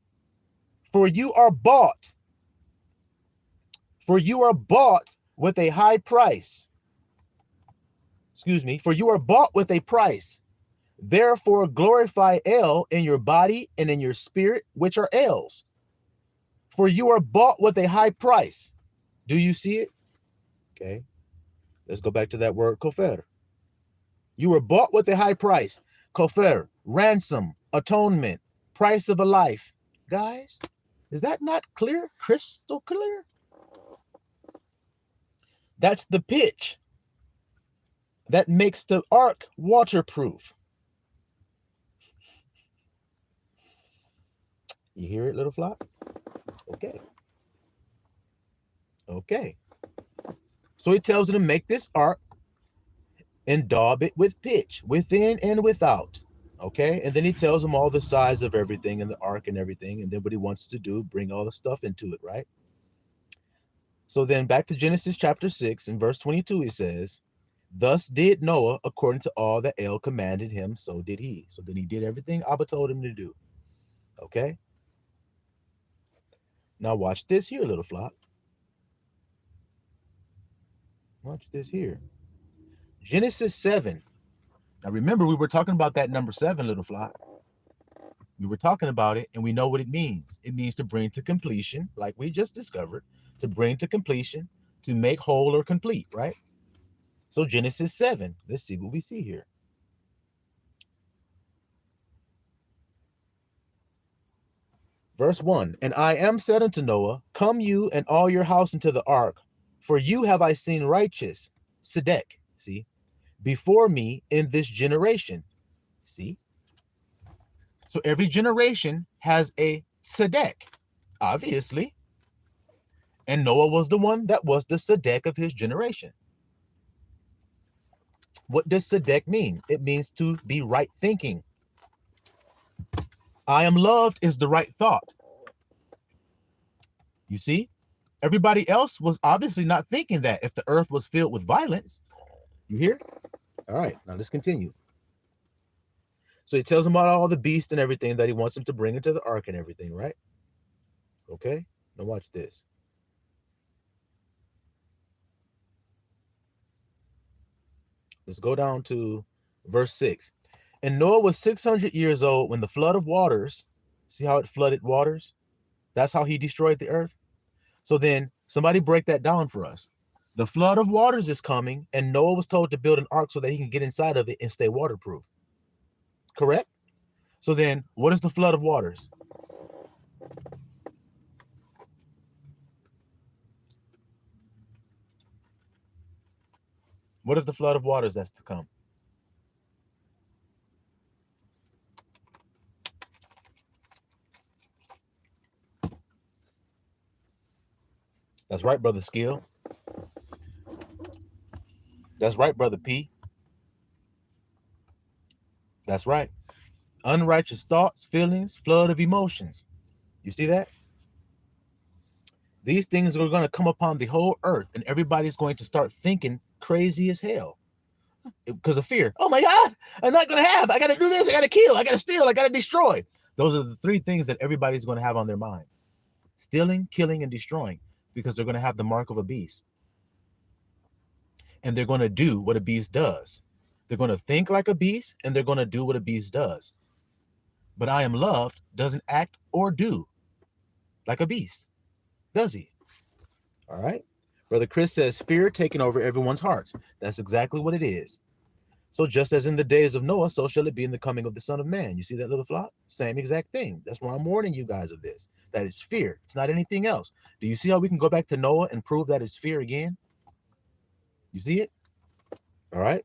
with a high price. Excuse me, for you are bought with a price. Therefore glorify El in your body and in your spirit, which are El's. For you are bought with a high price. Do you see it? Okay. Let's go back to that word, kofer. You were bought with a high price. Kofer, ransom, atonement, price of a life. Guys, is that not clear? Crystal clear? That's the pitch that makes the ark waterproof. You hear it, little flock? Okay. Okay. So he tells them to make this ark and daub it with pitch, within and without. Okay. And then he tells them all the size of everything in the ark and everything. And then what he wants to do, bring all the stuff into it, right? So then back to Genesis chapter 6 and verse 22, he says, thus did Noah according to all that El commanded him, so did he. So then he did everything Abba told him to do. Okay. Now watch this here, little flock. Watch this here. Genesis 7. Now remember, we were talking about that number 7, little flock. We were talking about it, and we know what it means. It means to bring to completion, like we just discovered, to bring to completion, to make whole or complete, right? So Genesis 7, let's see what we see here. Verse 1, and I am said unto Noah, come you and all your house into the ark, for you have I seen righteous, Sedek, see, before me in this generation. See? So every generation has a Sedek, obviously. And Noah was the one that was the Sedek of his generation. What does Sedek mean? It means to be right thinking. I am loved is the right thought. You see? Everybody else was obviously not thinking that if the earth was filled with violence. You hear? All right, now let's continue. So he tells them about all the beasts and everything that he wants them to bring into the ark and everything, right? Okay, now watch this. Let's go down to verse 6. And Noah was 600 years old when the flood of waters, see how it flooded waters? That's how he destroyed the earth. So then somebody break that down for us. The flood of waters is coming, and Noah was told to build an ark so that he can get inside of it and stay waterproof. Correct? So then what is the flood of waters? What is the flood of waters that's to come? That's right, Brother Skill. That's right, Brother P. That's right. Unrighteous thoughts, feelings, flood of emotions. You see that? These things are going to come upon the whole earth, and everybody's going to start thinking crazy as hell because of fear. Oh my God, I'm not going to have. I got to do this. I got to kill. I got to steal. I got to destroy. Those are the 3 things that everybody's going to have on their mind. Stealing, killing, and destroying, because they're going to have the mark of a beast. And they're going to do what a beast does. They're going to think like a beast, and they're going to do what a beast does. But I am loved doesn't act or do like a beast, does he? All right. Brother Chris says fear taking over everyone's hearts. That's exactly what it is. So just as in the days of Noah, so shall it be in the coming of the Son of Man. You see that, little flock? Same exact thing. That's why I'm warning you guys of this. That is fear. It's not anything else. Do you see how we can go back to Noah and prove that it's fear again? You see it? All right.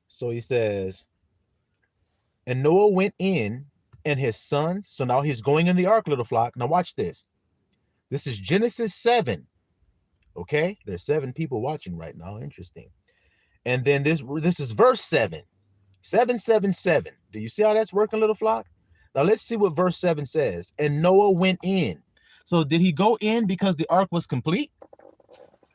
So he says, and Noah went in and his sons. So now he's going in the ark, little flock. Now watch this. This is Genesis 7. Okay. There's 7 people watching right now. Interesting. And then this is verse 7. 777. Do you see how that's working, little flock? Now let's see what verse 7 says. And Noah went in. So did he go in because the ark was complete?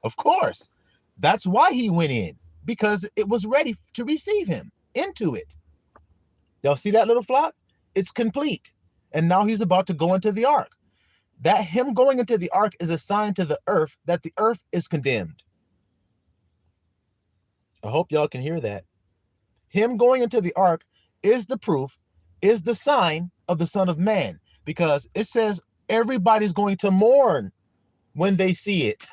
Of course. That's why he went in, because it was ready to receive him into it. Y'all see that, little flock? It's complete. And now he's about to go into the ark. That him going into the ark is a sign to the earth that the earth is condemned. I hope y'all can hear that. Him going into the ark is the proof, is the sign of the Son of Man, because it says everybody's going to mourn when they see it.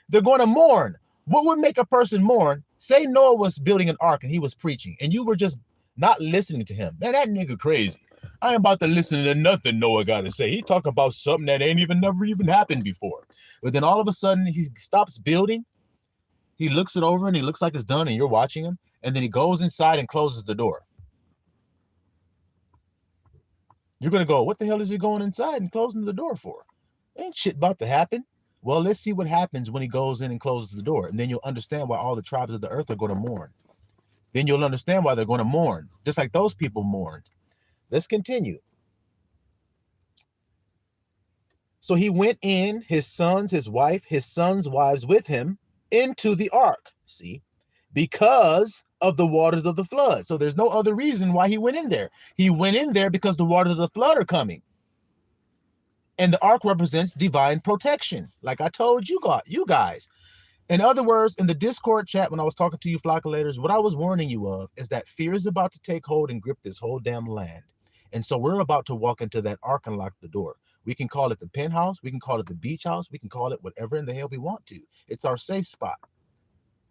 They're going to mourn. What would make a person mourn? Say Noah was building an ark and he was preaching and you were just not listening to him. Man, that nigga crazy. I ain't about to listen to nothing Noah got to say. He talking about something that never even happened before. But then all of a sudden he stops building. He looks it over and he looks like it's done and you're watching him. And then he goes inside and closes the door. You're going to go, what the hell is he going inside and closing the door for? Ain't shit about to happen. Well, let's see what happens when he goes in and closes the door. And then you'll understand why all the tribes of the earth are going to mourn. Then you'll understand why they're going to mourn, just like those people mourned. Let's continue. So he went in, his sons, his wife, his sons' wives with him into the ark. See, because of the waters of the flood. So there's no other reason why he went in there. He went in there because the waters of the flood are coming. And the ark represents divine protection, like I told you guys. In other words, in the Discord chat, when I was talking to you flockulators, what I was warning you of is that fear is about to take hold and grip this whole damn land. And so we're about to walk into that ark and lock the door. We can call it the penthouse. We can call it the beach house. We can call it whatever in the hell we want to. It's our safe spot.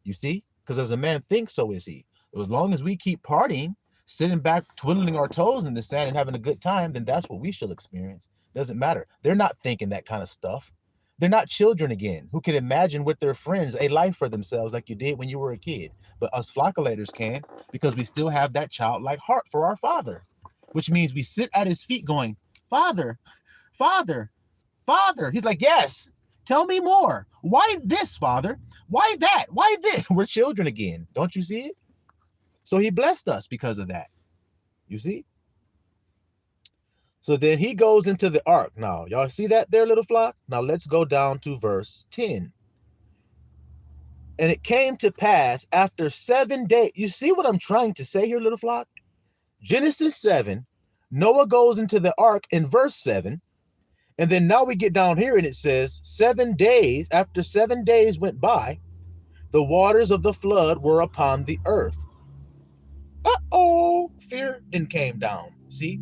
You see? Because as a man thinks, so is he. As long as we keep partying, sitting back, twiddling our toes in the sand and having a good time, then that's what we shall experience. Doesn't matter. They're not thinking that kind of stuff. They're not children again who can imagine with their friends a life for themselves like you did when you were a kid. But us flockulators can, because we still have that childlike heart for our Father, which means we sit at his feet going, Father, Father, Father. He's like, yes, tell me more. Why this, Father? Why that? Why this? We're children again. Don't you see it? So he blessed us because of that. You see? So then he goes into the ark. Now, y'all see that there, little flock? Now let's go down to verse 10. And it came to pass after 7 days. You see what I'm trying to say here, little flock? Genesis 7, Noah goes into the ark in verse 7. And then now we get down here and it says 7 days, after 7 days went by, the waters of the flood were upon the earth. Uh-oh, fear then came down. See,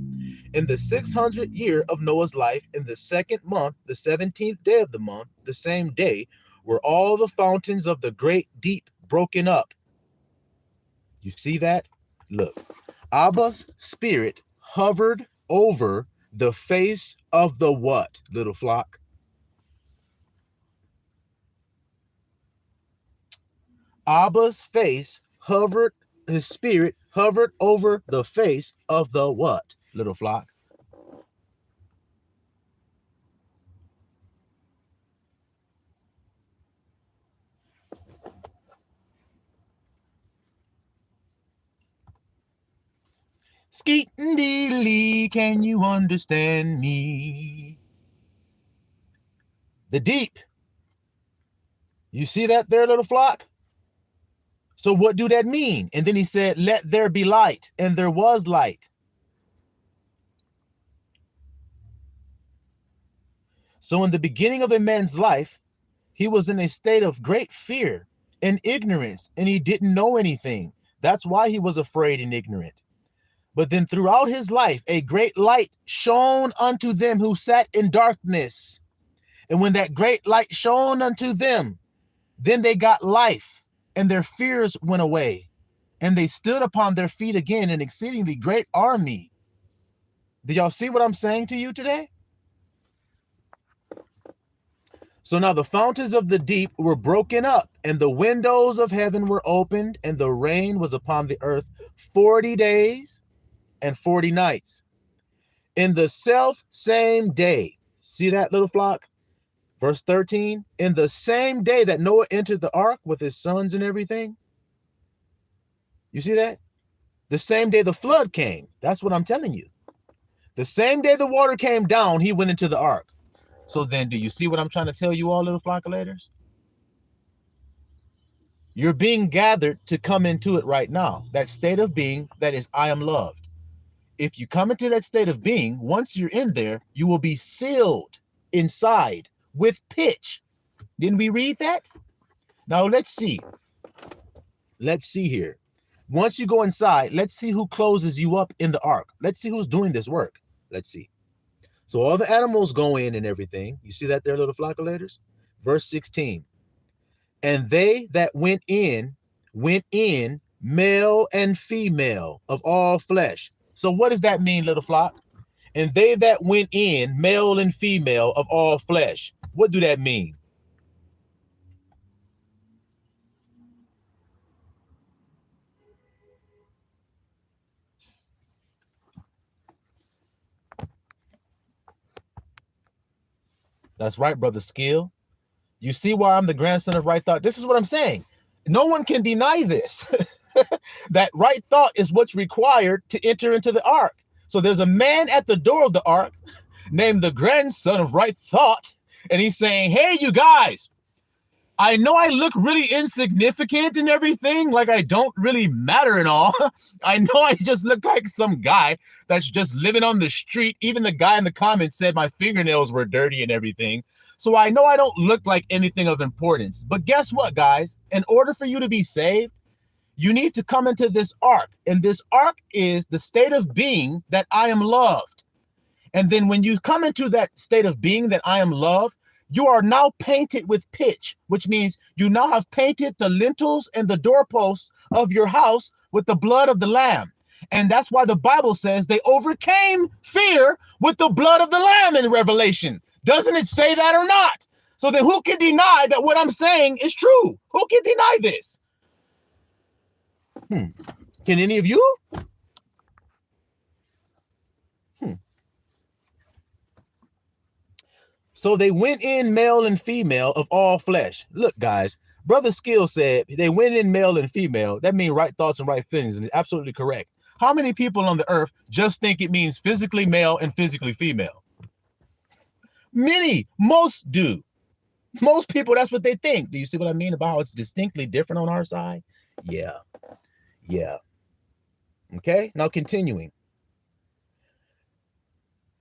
in the 600th year of Noah's life, in the 2nd month, the 17th day of the month, the same day, were all the fountains of the great deep broken up. You see that? Look, Abba's spirit hovered over the face of the what, little flock? Abba's face hovered, his spirit hovered over the face of the what, little flock? Skeet and dealy, can you understand me? The deep. You see that there, little flock? So what do that mean? And then he said, let there be light, and there was light. So in the beginning of a man's life, he was in a state of great fear and ignorance, and he didn't know anything. That's why he was afraid and ignorant. But then throughout his life, a great light shone unto them who sat in darkness. And when that great light shone unto them, then they got life, and their fears went away. And they stood upon their feet again, an exceedingly great army. Do y'all see what I'm saying to you today? So now the fountains of the deep were broken up, and the windows of heaven were opened, and the rain was upon the earth 40 days and 40 nights. In the self same day, see that, little flock? Verse 13, in the same day that Noah entered the ark with his sons and everything. You see that? The same day the flood came. That's what I'm telling you. The same day the water came down, he went into the ark. So then, do you see what I'm trying to tell you all, little flockulators? You're being gathered to come into it right now. That state of being that is, I am loved. If you come into that state of being, once you're in there, you will be sealed inside with pitch. Didn't we read that? Now let's see. Let's see here. Once you go inside, let's see who closes you up in the ark. Let's see who's doing this work. Let's see. So all the animals go in and everything. You see that there, little flockulators? Verse 16. And they that went in, male and female of all flesh. So what does that mean, little flock? And they that went in, male and female of all flesh. What do that mean? That's right, brother Skill. You see why I'm the grandson of right thought? This is what I'm saying. No one can deny this. That right thought is what's required to enter into the ark. So there's a man at the door of the ark named the grandson of right thought. And he's saying, hey, you guys, I know I look really insignificant and everything, like I don't really matter and all. I know I just look like some guy that's just living on the street. Even the guy in the comments said my fingernails were dirty and everything. So I know I don't look like anything of importance. But guess what, guys? In order for you to be saved, you need to come into this ark. And this ark is the state of being that I am loved. And then when you come into that state of being that I am loved, you are now painted with pitch, which means you now have painted the lintels and the doorposts of your house with the blood of the Lamb. And that's why the Bible says they overcame fear with the blood of the Lamb in Revelation. Doesn't it say that or not? So then who can deny that what I'm saying is true? Who can deny this? Can any of you? So they went in male and female of all flesh. Look, guys, Brother Skill said they went in male and female. That means right thoughts and right feelings, and it's absolutely correct. How many people on the earth just think it means physically male and physically female? Many, most do. Most people, that's what they think. Do you see what I mean about how it's distinctly different on our side? Yeah. Okay, now continuing.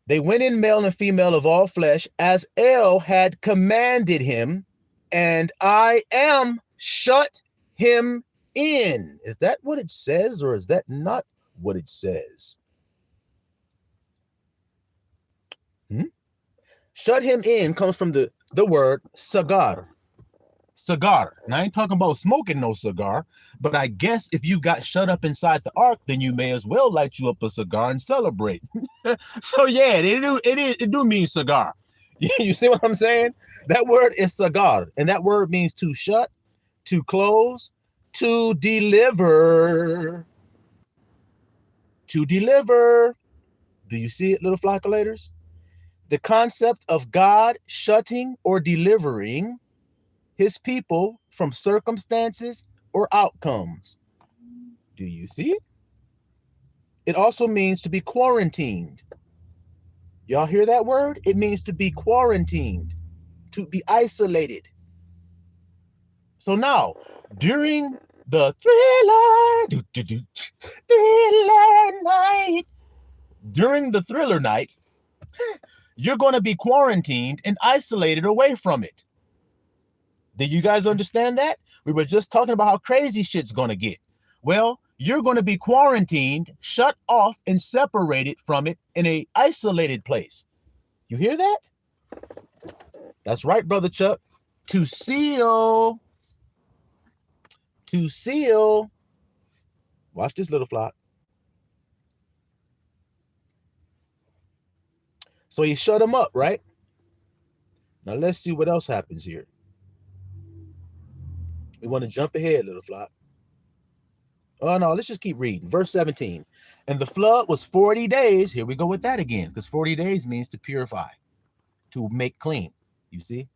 They went in male and female of all flesh, as El had commanded him, and I am shut him in. Is that what it says, or is that not what it says? Shut him in comes from the word cigar. Cigar. And I ain't talking about smoking no cigar, but I guess if you got shut up inside the ark, then you may as well light you up a cigar and celebrate. So yeah, it do mean cigar. You see what I'm saying? That word is cigar, and that word means to shut, to close, to deliver. To deliver. Do you see it, little flockulators? The concept of God shutting or delivering his people from circumstances or outcomes. Do you see it? It also means to be quarantined. Y'all hear that word? It means to be quarantined, to be isolated. So now, during the thriller night, during the thriller night, you're going to be quarantined and isolated away from it. Did you guys understand that? We were just talking about how crazy shit's going to get. Well, you're going to be quarantined, shut off, and separated from it in an isolated place. You hear that? That's right, Brother Chuck. To seal. To seal. Watch this, little flock. So he shut him up, right? Now let's see what else happens here. We want to jump ahead, little flock. Oh, no, let's just keep reading. Verse 17. And the flood was 40 days. Here we go with that again, because 40 days means to purify, to make clean. You see?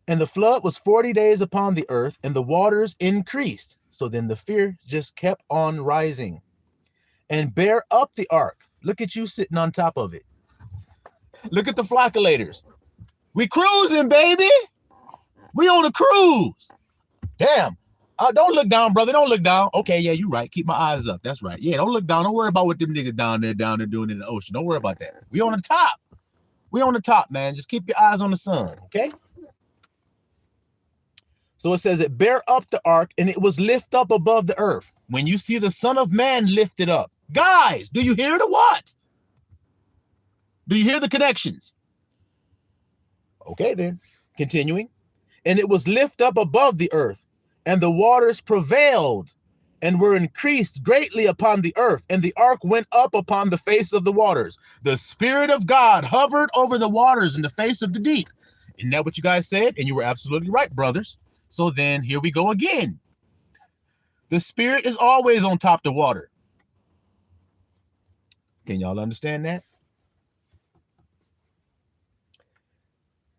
And the flood was 40 days upon the earth, and the waters increased. So then the fear just kept on rising. And bear up the ark. Look at you sitting on top of it. Look at the flockulators. We cruising, baby. We on a cruise. Damn. Don't look down, brother. Don't look down. Okay, yeah, you're right. Keep my eyes up. That's right. Yeah, don't look down. Don't worry about what them niggas down there doing in the ocean. Don't worry about that. We on the top. We on the top, man. Just keep your eyes on the sun, okay? So it says it bear up the ark, and it was lift up above the earth. When you see the Son of Man lifted up. Guys, do you hear the what? Do you hear the connections? Okay, then. Continuing. And it was lift up above the earth, and the waters prevailed and were increased greatly upon the earth, and the ark went up upon the face of the waters. The Spirit of God hovered over the waters in the face of the deep. Isn't that what you guys said? And you were absolutely right, brothers. So then here we go again. The Spirit is always on top of the water. Can y'all understand that?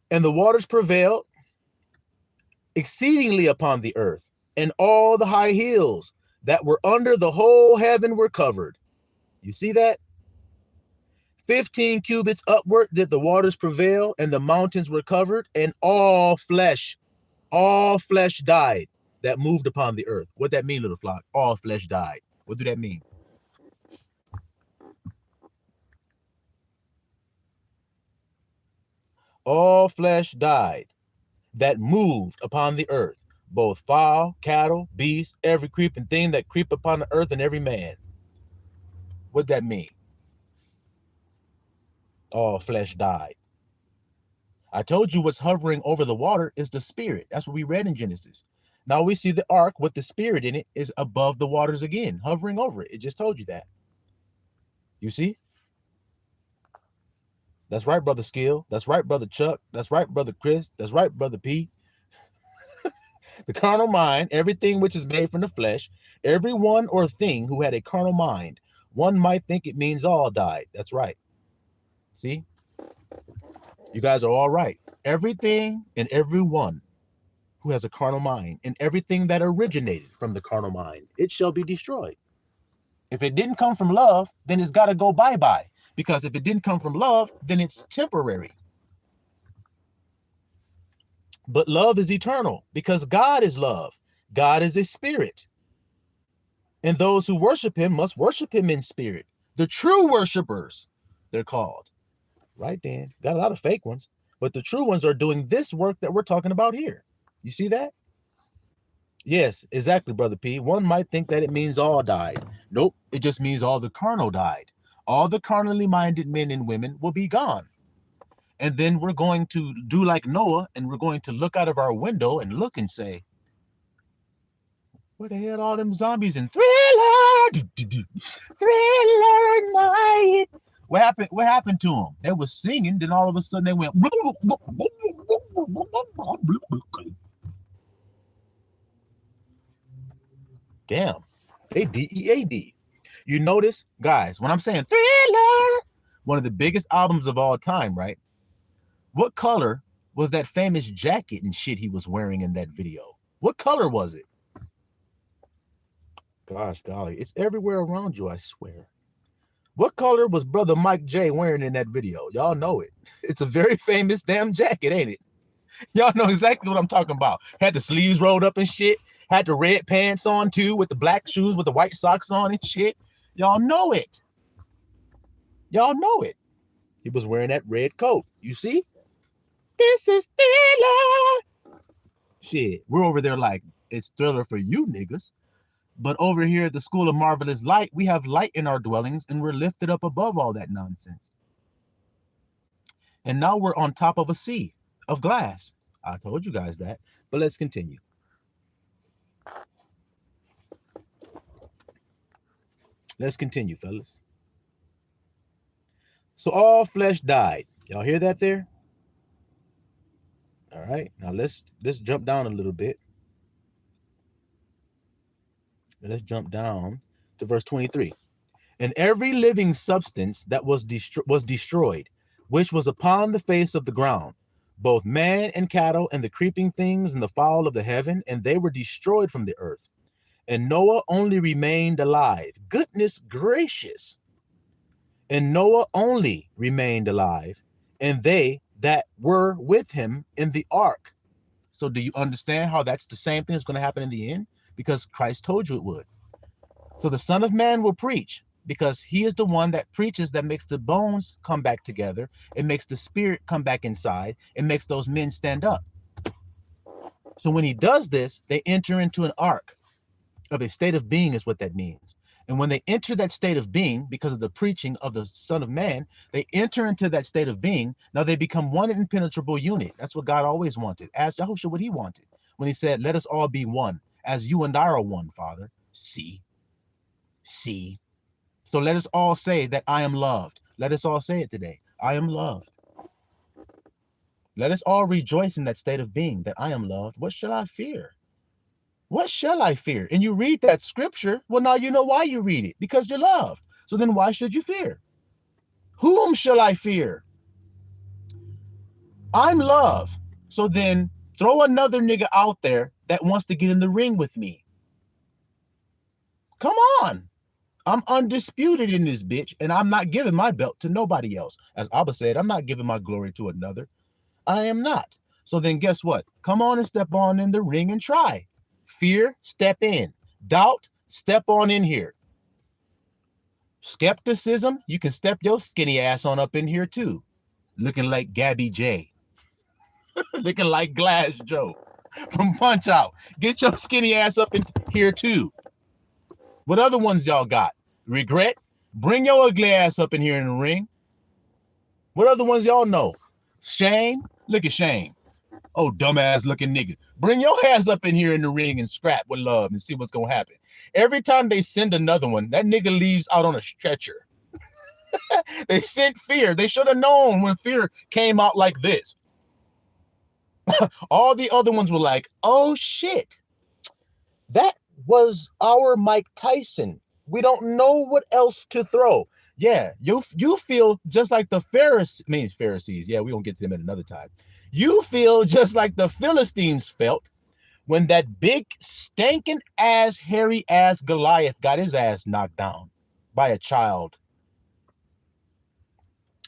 And the waters prevailed exceedingly upon the earth, and all the high hills that were under the whole heaven were covered. You see that? 15 cubits upward did the waters prevail, and the mountains were covered, and all flesh died that moved upon the earth. What that mean, little flock? All flesh died. What do that mean? All flesh died that moved upon the earth, both fowl, cattle, beasts, every creeping thing that creep upon the earth, and every man. What that mean? All flesh died. I told you what's hovering over the water is the Spirit. That's what we read in Genesis. Now we see the ark with the Spirit in it is above the waters again, hovering over it. It just told you that. You see? That's right, Brother Skill. That's right, Brother Chuck. That's right, Brother Chris. That's right, Brother P. The carnal mind, everything which is made from the flesh, every one or thing who had a carnal mind, one might think it means all died. That's right. See? You guys are all right. Everything and everyone who has a carnal mind, and everything that originated from the carnal mind, it shall be destroyed. If it didn't come from love, then it's got to go bye-bye. Because if it didn't come from love, then it's temporary. But love is eternal, because God is love. God is a spirit. And those who worship him must worship him in spirit. The true worshipers, they're called. Right, Dan? Got a lot of fake ones. But the true ones are doing this work that we're talking about here. You see that? Yes, exactly, Brother P. One might think that it means all died. Nope, it just means all the carnal died. All the carnally minded men and women will be gone. And then we're going to do like Noah, and we're going to look out of our window and look and say, where the hell are all them zombies in Thriller? Thriller night. What happened to them? They were singing, then all of a sudden they went. Damn, they DEAD. You notice, guys, when I'm saying Thriller, one of the biggest albums of all time, right? What color was that famous jacket and shit he was wearing in that video? What color was it? Gosh, golly, it's everywhere around you, I swear. What color was Brother Mike J wearing in that video? Y'all know it. It's a very famous damn jacket, ain't it? Y'all know exactly what I'm talking about. Had the sleeves rolled up and shit. Had the red pants on too, with the black shoes, with the white socks on and shit. Y'all know it. Y'all know it. He was wearing that red coat. You see? This is Thriller. Shit, we're over there like, it's Thriller for you niggas. But over here at the School of Marvelous Light, we have light in our dwellings, and we're lifted up above all that nonsense. And now we're on top of a sea of glass. I told you guys that, but let's continue. Let's continue, fellas. So all flesh died. Y'all hear that there? All right, now let's jump down a little bit. Let's jump down to verse 23. And every living substance that was destroyed, which was upon the face of the ground, both man and cattle, and the creeping things, and the fowl of the heaven, and they were destroyed from the earth. And Noah only remained alive. Goodness gracious. And Noah only remained alive, and they that were with him in the ark. So do you understand how that's the same thing that's going to happen in the end? because Christ told you it would. So the Son of Man will preach because he is the one that preaches, that makes the bones come back together. It makes the spirit come back inside. It makes those men stand up. So when he does this, they enter into an ark of a state of being is what that means. And when they enter that state of being, because of the preaching of the Son of Man, they enter into that state of being. Now they become one impenetrable unit. That's what God always wanted. Ask Yahushua what he wanted when he said, let us all be one, as you and I are one, Father. See. So let us all say that I am loved. Let us all say it today. I am loved. Let us all rejoice in that state of being, that I am loved. What shall I fear? What shall I fear? And you read that scripture. Well, now you know why you read it, because you're loved. So then why should you fear? Whom shall I fear? I'm love. So then throw another nigga out there that wants to get in the ring with me. Come on. I'm undisputed in this bitch, and I'm not giving my belt to nobody else. As Abba said, I'm not giving my glory to another. I am not. So then guess what? Come on and step on in the ring and try. Fear, step in. Doubt, step on in here. Skepticism, you can step your skinny ass on up in here too. Looking like Gabby J. Looking like Glass Joe from Punch Out. Get your skinny ass up in here too. What other ones y'all got? Regret? Bring your ugly ass up in here in the ring. What other ones y'all know? Shame? Look at Shame. Oh, dumbass looking nigga. Bring your ass up in here in the ring and scrap with love and see what's going to happen. Every time they send another one, that nigga leaves out on a stretcher. They sent Fear. They should have known when Fear came out like this. All the other ones were like, oh, shit. That was our Mike Tyson. We don't know what else to throw. Yeah, you feel just like the Pharisees. Yeah, we won't get to them at another time. You feel just like the Philistines felt when that big stinking ass, hairy ass Goliath got his ass knocked down by a child.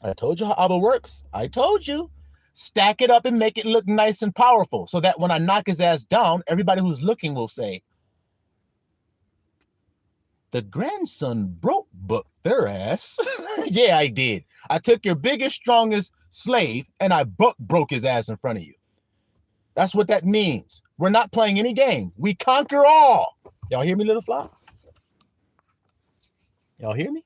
I told you how Abba works. I told you. Stack it up and make it look nice and powerful so that when I knock his ass down, everybody who's looking will say, the grandson broke their ass. Yeah, I did. I took your biggest, strongest slave and I broke his ass in front of you. That's what that means. We're not playing any game. We conquer all. Y'all hear me, little flock? Y'all hear me?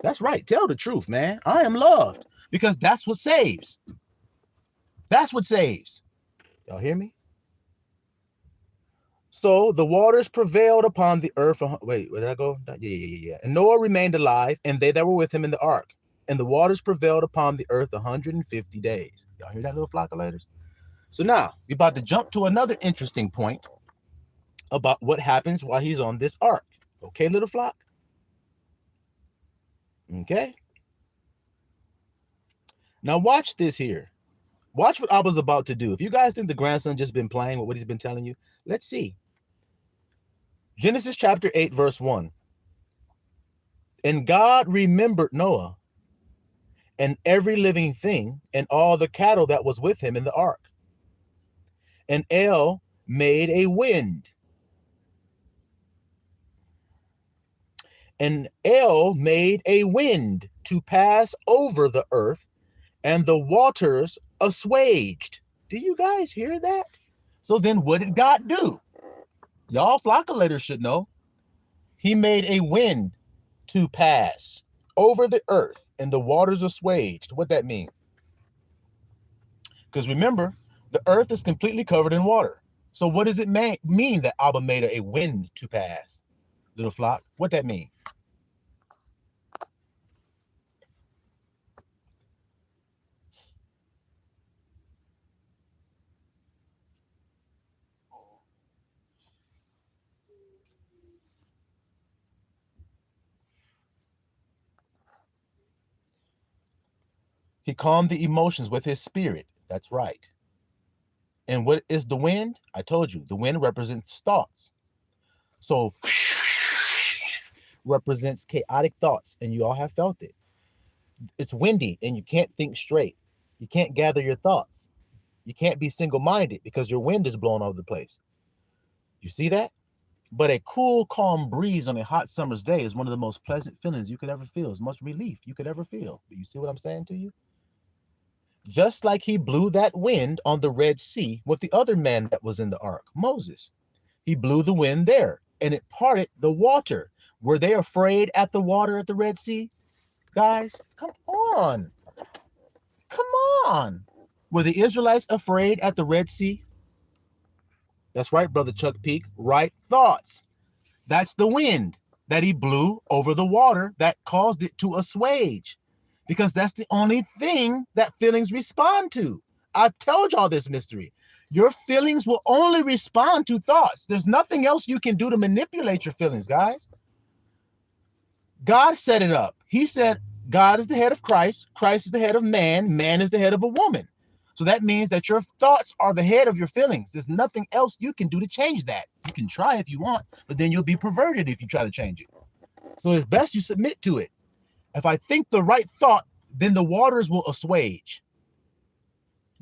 That's right. Tell the truth, man. I am loved because that's what saves. That's what saves. Y'all hear me? So the waters prevailed upon the earth. Wait, where did I go? Yeah. And Noah remained alive, and they that were with him in the ark. And the waters prevailed upon the earth 150 days. Y'all hear that, little flock of laters? So now we're about to jump to another interesting point about what happens while he's on this ark. Okay, little flock? Okay. Now watch this here. Watch what Abba's about to do. If you guys think the grandson just been playing with what he's been telling you, let's see. Genesis chapter 8, verse 1. And God remembered Noah and every living thing and all the cattle that was with him in the ark. And El made a wind. And El made a wind to pass over the earth, and the waters assuaged. Do you guys hear that? So then what did God do? Y'all flockulators should know. He made a wind to pass over the earth and the waters assuaged. What that mean? Because remember, the earth is completely covered in water. So what does it mean that Abba made a wind to pass? Little flock, what that mean? He calmed the emotions with his spirit. That's right. And what is the wind? I told you, the wind represents thoughts. So represents chaotic thoughts, and you all have felt it. It's windy, and you can't think straight. You can't gather your thoughts. You can't be single-minded because your wind is blowing all over the place. You see that? But a cool, calm breeze on a hot summer's day is one of the most pleasant feelings you could ever feel. It's much relief you could ever feel. Do you see what I'm saying to you? Just like he blew that wind on the Red Sea with the other man that was in the ark, Moses. He blew the wind there and it parted the water. Were they afraid at the water at the Red Sea? Guys, come on. Come on. Were the Israelites afraid at the Red Sea? That's right, Brother Chuck Peak. Right thoughts. That's the wind that he blew over the water that caused it to assuage. Because that's the only thing that feelings respond to. I've told y'all this mystery. Your feelings will only respond to thoughts. There's nothing else you can do to manipulate your feelings, guys. God set it up. He said God is the head of Christ. Christ is the head of man. Man is the head of a woman. So that means that your thoughts are the head of your feelings. There's nothing else you can do to change that. You can try if you want, but then you'll be perverted if you try to change it. So it's best you submit to it. If I think the right thought, then the waters will assuage.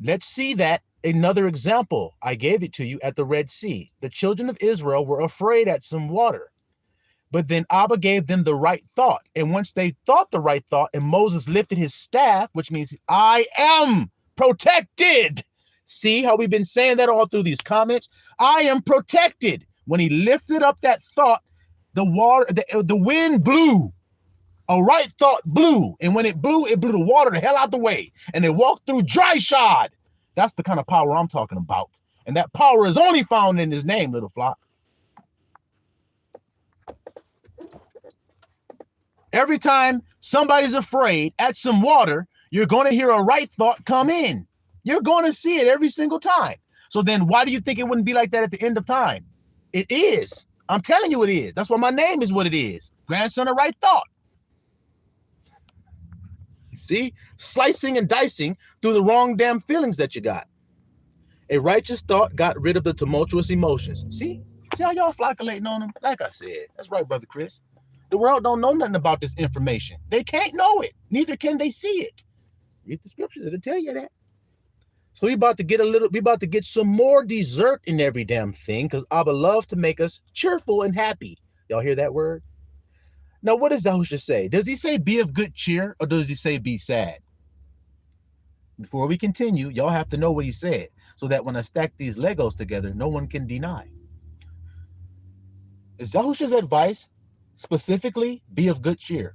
Let's see that. Another example. I gave it to you at the Red Sea. The children of Israel were afraid at some water. But then Abba gave them the right thought. And once they thought the right thought and Moses lifted his staff, which means I am protected. See how we've been saying that all through these comments? I am protected. When he lifted up that thought, the wind blew. A right thought blew. And when it blew the water the hell out the way. And they walked through dry shod. That's the kind of power I'm talking about. And that power is only found in his name, little flock. Every time somebody's afraid at some water, you're going to hear a right thought come in. You're going to see it every single time. So then why do you think it wouldn't be like that at the end of time? It is. I'm telling you it is. That's why my name is what it is. Grandson of right thought. See? Slicing and dicing through the wrong damn feelings that you got. A righteous thought got rid of the tumultuous emotions. See? See how y'all flocculating on them? Like I said. That's right, Brother Chris. The world don't know nothing about this information. They can't know it. Neither can they see it. Read the scriptures. It'll tell you that. So we about to get some more dessert in every damn thing because Abba loves to make us cheerful and happy. Y'all hear that word? Now, what does Yahusha say? Does he say be of good cheer or does he say be sad? Before we continue, y'all have to know what he said so that when I stack these Legos together, no one can deny. Is Yahusha's advice specifically be of good cheer?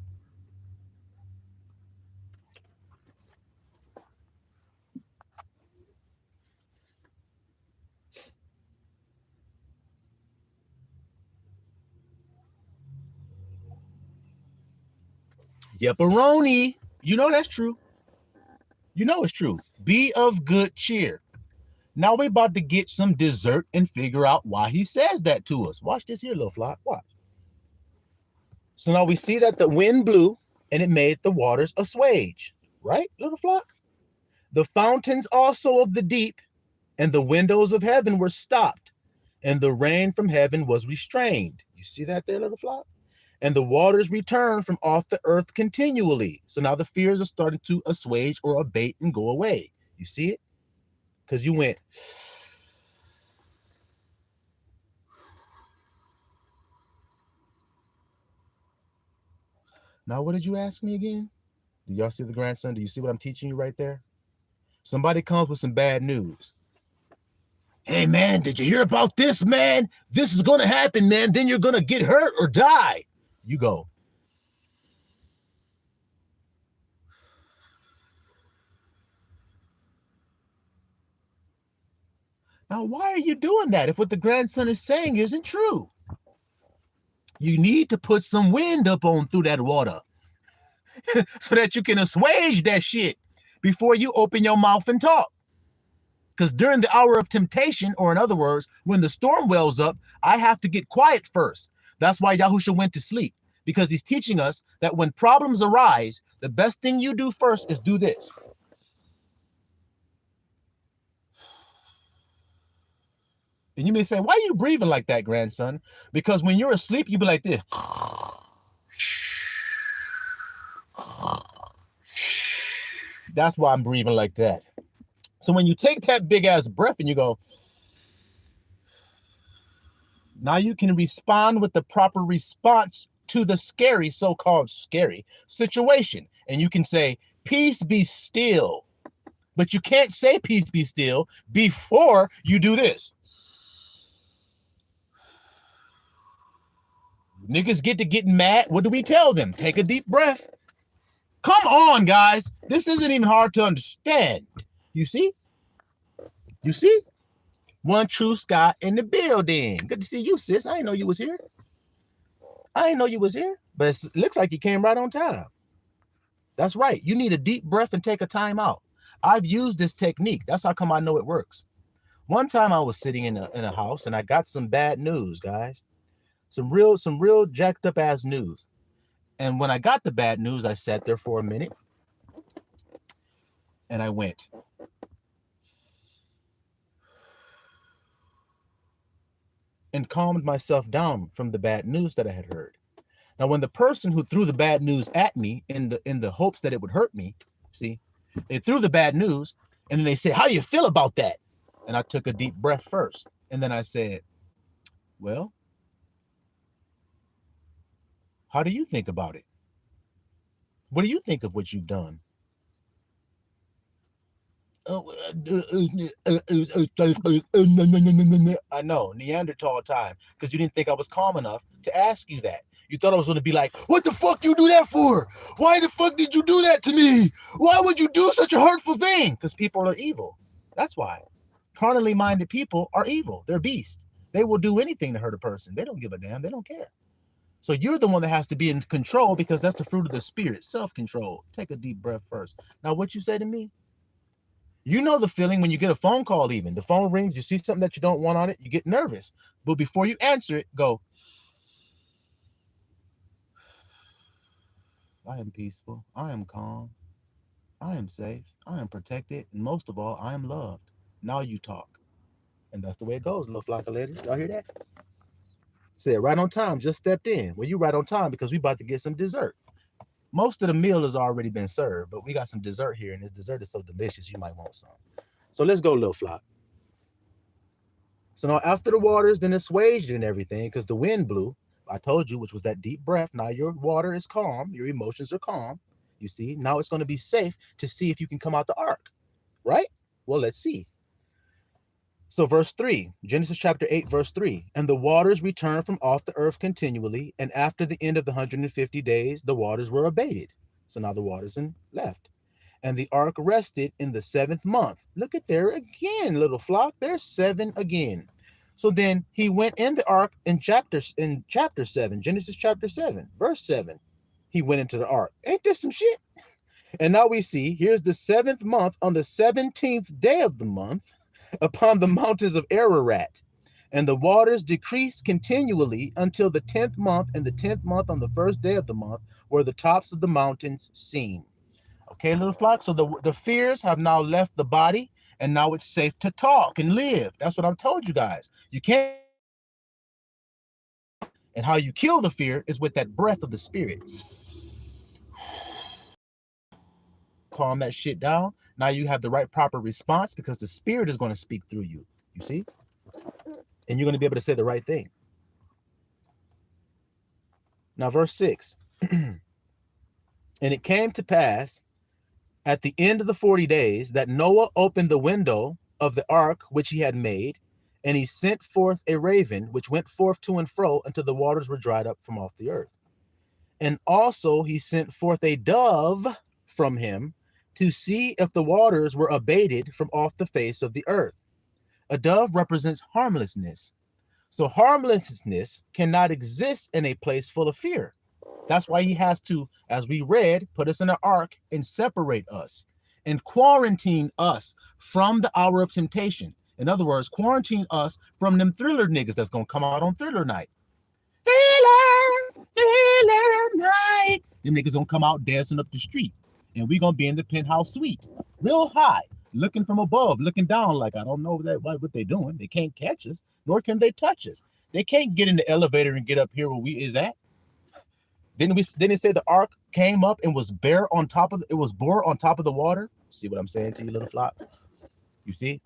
Yepperoni. You know that's true. You know it's true. Be of good cheer. Now we're about to get some dessert and figure out why he says that to us. Watch this here, little flock. Watch. So now we see that the wind blew and it made the waters assuage. Right, little flock? The fountains also of the deep and the windows of heaven were stopped, and the rain from heaven was restrained. You see that there, little flock? And the waters returned from off the earth continually. So now the fears are starting to assuage or abate and go away. You see it? Because you went. Now, what did you ask me again? Do y'all see the grandson? Do you see what I'm teaching you right there? Somebody comes with some bad news. Hey, man, did you hear about this, man? This is going to happen, man. Then you're going to get hurt or die. You go. Now, why are you doing that if what the grandson is saying isn't true? You need to put some wind up on through that water so that you can assuage that shit before you open your mouth and talk. Because during the hour of temptation, or in other words, when the storm wells up, I have to get quiet first. That's why Yahusha went to sleep, because he's teaching us that when problems arise, the best thing you do first is do this. And you may say, why are you breathing like that, grandson? Because when you're asleep, you be like this. That's why I'm breathing like that. So when you take that big ass breath and you go, Now you can respond with the proper response to the scary, so-called scary situation. And you can say, peace be still. But you can't say peace be still before you do this. Niggas get to getting mad. What do we tell them? Take a deep breath. Come on, guys. This isn't even hard to understand. You see? You see? One True Scott in the building. Good to see you, sis. I didn't know you was here. I didn't know you was here. But it looks like you came right on time. That's right. You need a deep breath and take a time out. I've used this technique. That's how come I know it works. One time I was sitting in a house and I got some bad news, guys. Some real jacked up ass news. And when I got the bad news, I sat there for a minute and I went. And calmed myself down from the bad news that I had heard. Now, when the person who threw the bad news at me in the hopes that it would hurt me, see, they threw the bad news and then they said, how do you feel about that? And I took a deep breath first. And then I said, well, how do you think about it? What do you think of what you've done? I know, Neanderthal time, because you didn't think I was calm enough to ask you that. You thought I was going to be like, what the fuck you do that for? Why the fuck did you do that to me? Why would you do such a hurtful thing? Because people are evil. That's why. Carnally minded people are evil. They're beasts. They will do anything to hurt a person. They don't give a damn. They don't care. So you're the one that has to be in control because that's the fruit of the spirit, self-control. Take a deep breath first. Now, what you say to me? You know the feeling when you get a phone call even. The phone rings, you see something that you don't want on it, you get nervous. But before you answer it, go, I am peaceful. I am calm. I am safe. I am protected. And most of all, I am loved. Now you talk. And that's the way it goes, little flock of ladies. Y'all hear that? Said right on time, just stepped in. Well, you right on time because we about to get some dessert. Most of the meal has already been served, but we got some dessert here, and this dessert is so delicious, you might want some. So let's go, little flock. So now after the waters, then assuaged and everything, because the wind blew, I told you, which was that deep breath. Now your water is calm, your emotions are calm. You see, now it's going to be safe to see if you can come out the ark, right? Well, let's see. So verse 3, Genesis chapter 8, verse 3, and the waters returned from off the earth continually, and after the end of the 150 days, the waters were abated. So now the waters left. And the ark rested in the 7th month. Look at there again, little flock. There's 7 again. So then he went in the ark in chapter 7, Genesis chapter 7, verse 7. He went into the ark. Ain't this some shit? And now we see, here's the 7th month on the 17th day of the month, upon the mountains of Ararat, and the waters decreased continually until the 10th month, and the 10th month on the 1st day of the month were the tops of the mountains seen. Okay, little flock, so the fears have now left the body, and now it's safe to talk and live. That's what I've told you guys. You can't, and how you kill the fear is with that breath of the spirit. Calm that shit down. Now you have the right proper response because the spirit is going to speak through you. You see? And you're going to be able to say the right thing. Now, verse 6. And it came to pass at the end of the 40 days that Noah opened the window of the ark which he had made, and he sent forth a raven which went forth to and fro until the waters were dried up from off the earth. And also he sent forth a dove from him to see if the waters were abated from off the face of the earth. A dove represents harmlessness. So harmlessness cannot exist in a place full of fear. That's why he has to, as we read, put us in an ark and separate us and quarantine us from the hour of temptation. In other words, quarantine us from them thriller niggas that's going to come out on thriller night. Thriller night. Them niggas going to come out dancing up the street. And we're going to be in the penthouse suite, real high, looking from above, looking down like, I don't know what they're doing. They can't catch us, nor can they touch us. They can't get in the elevator and get up here where we is at. Then it say the ark came up and was bore on top of the water. See what I'm saying to you, little flock? You see?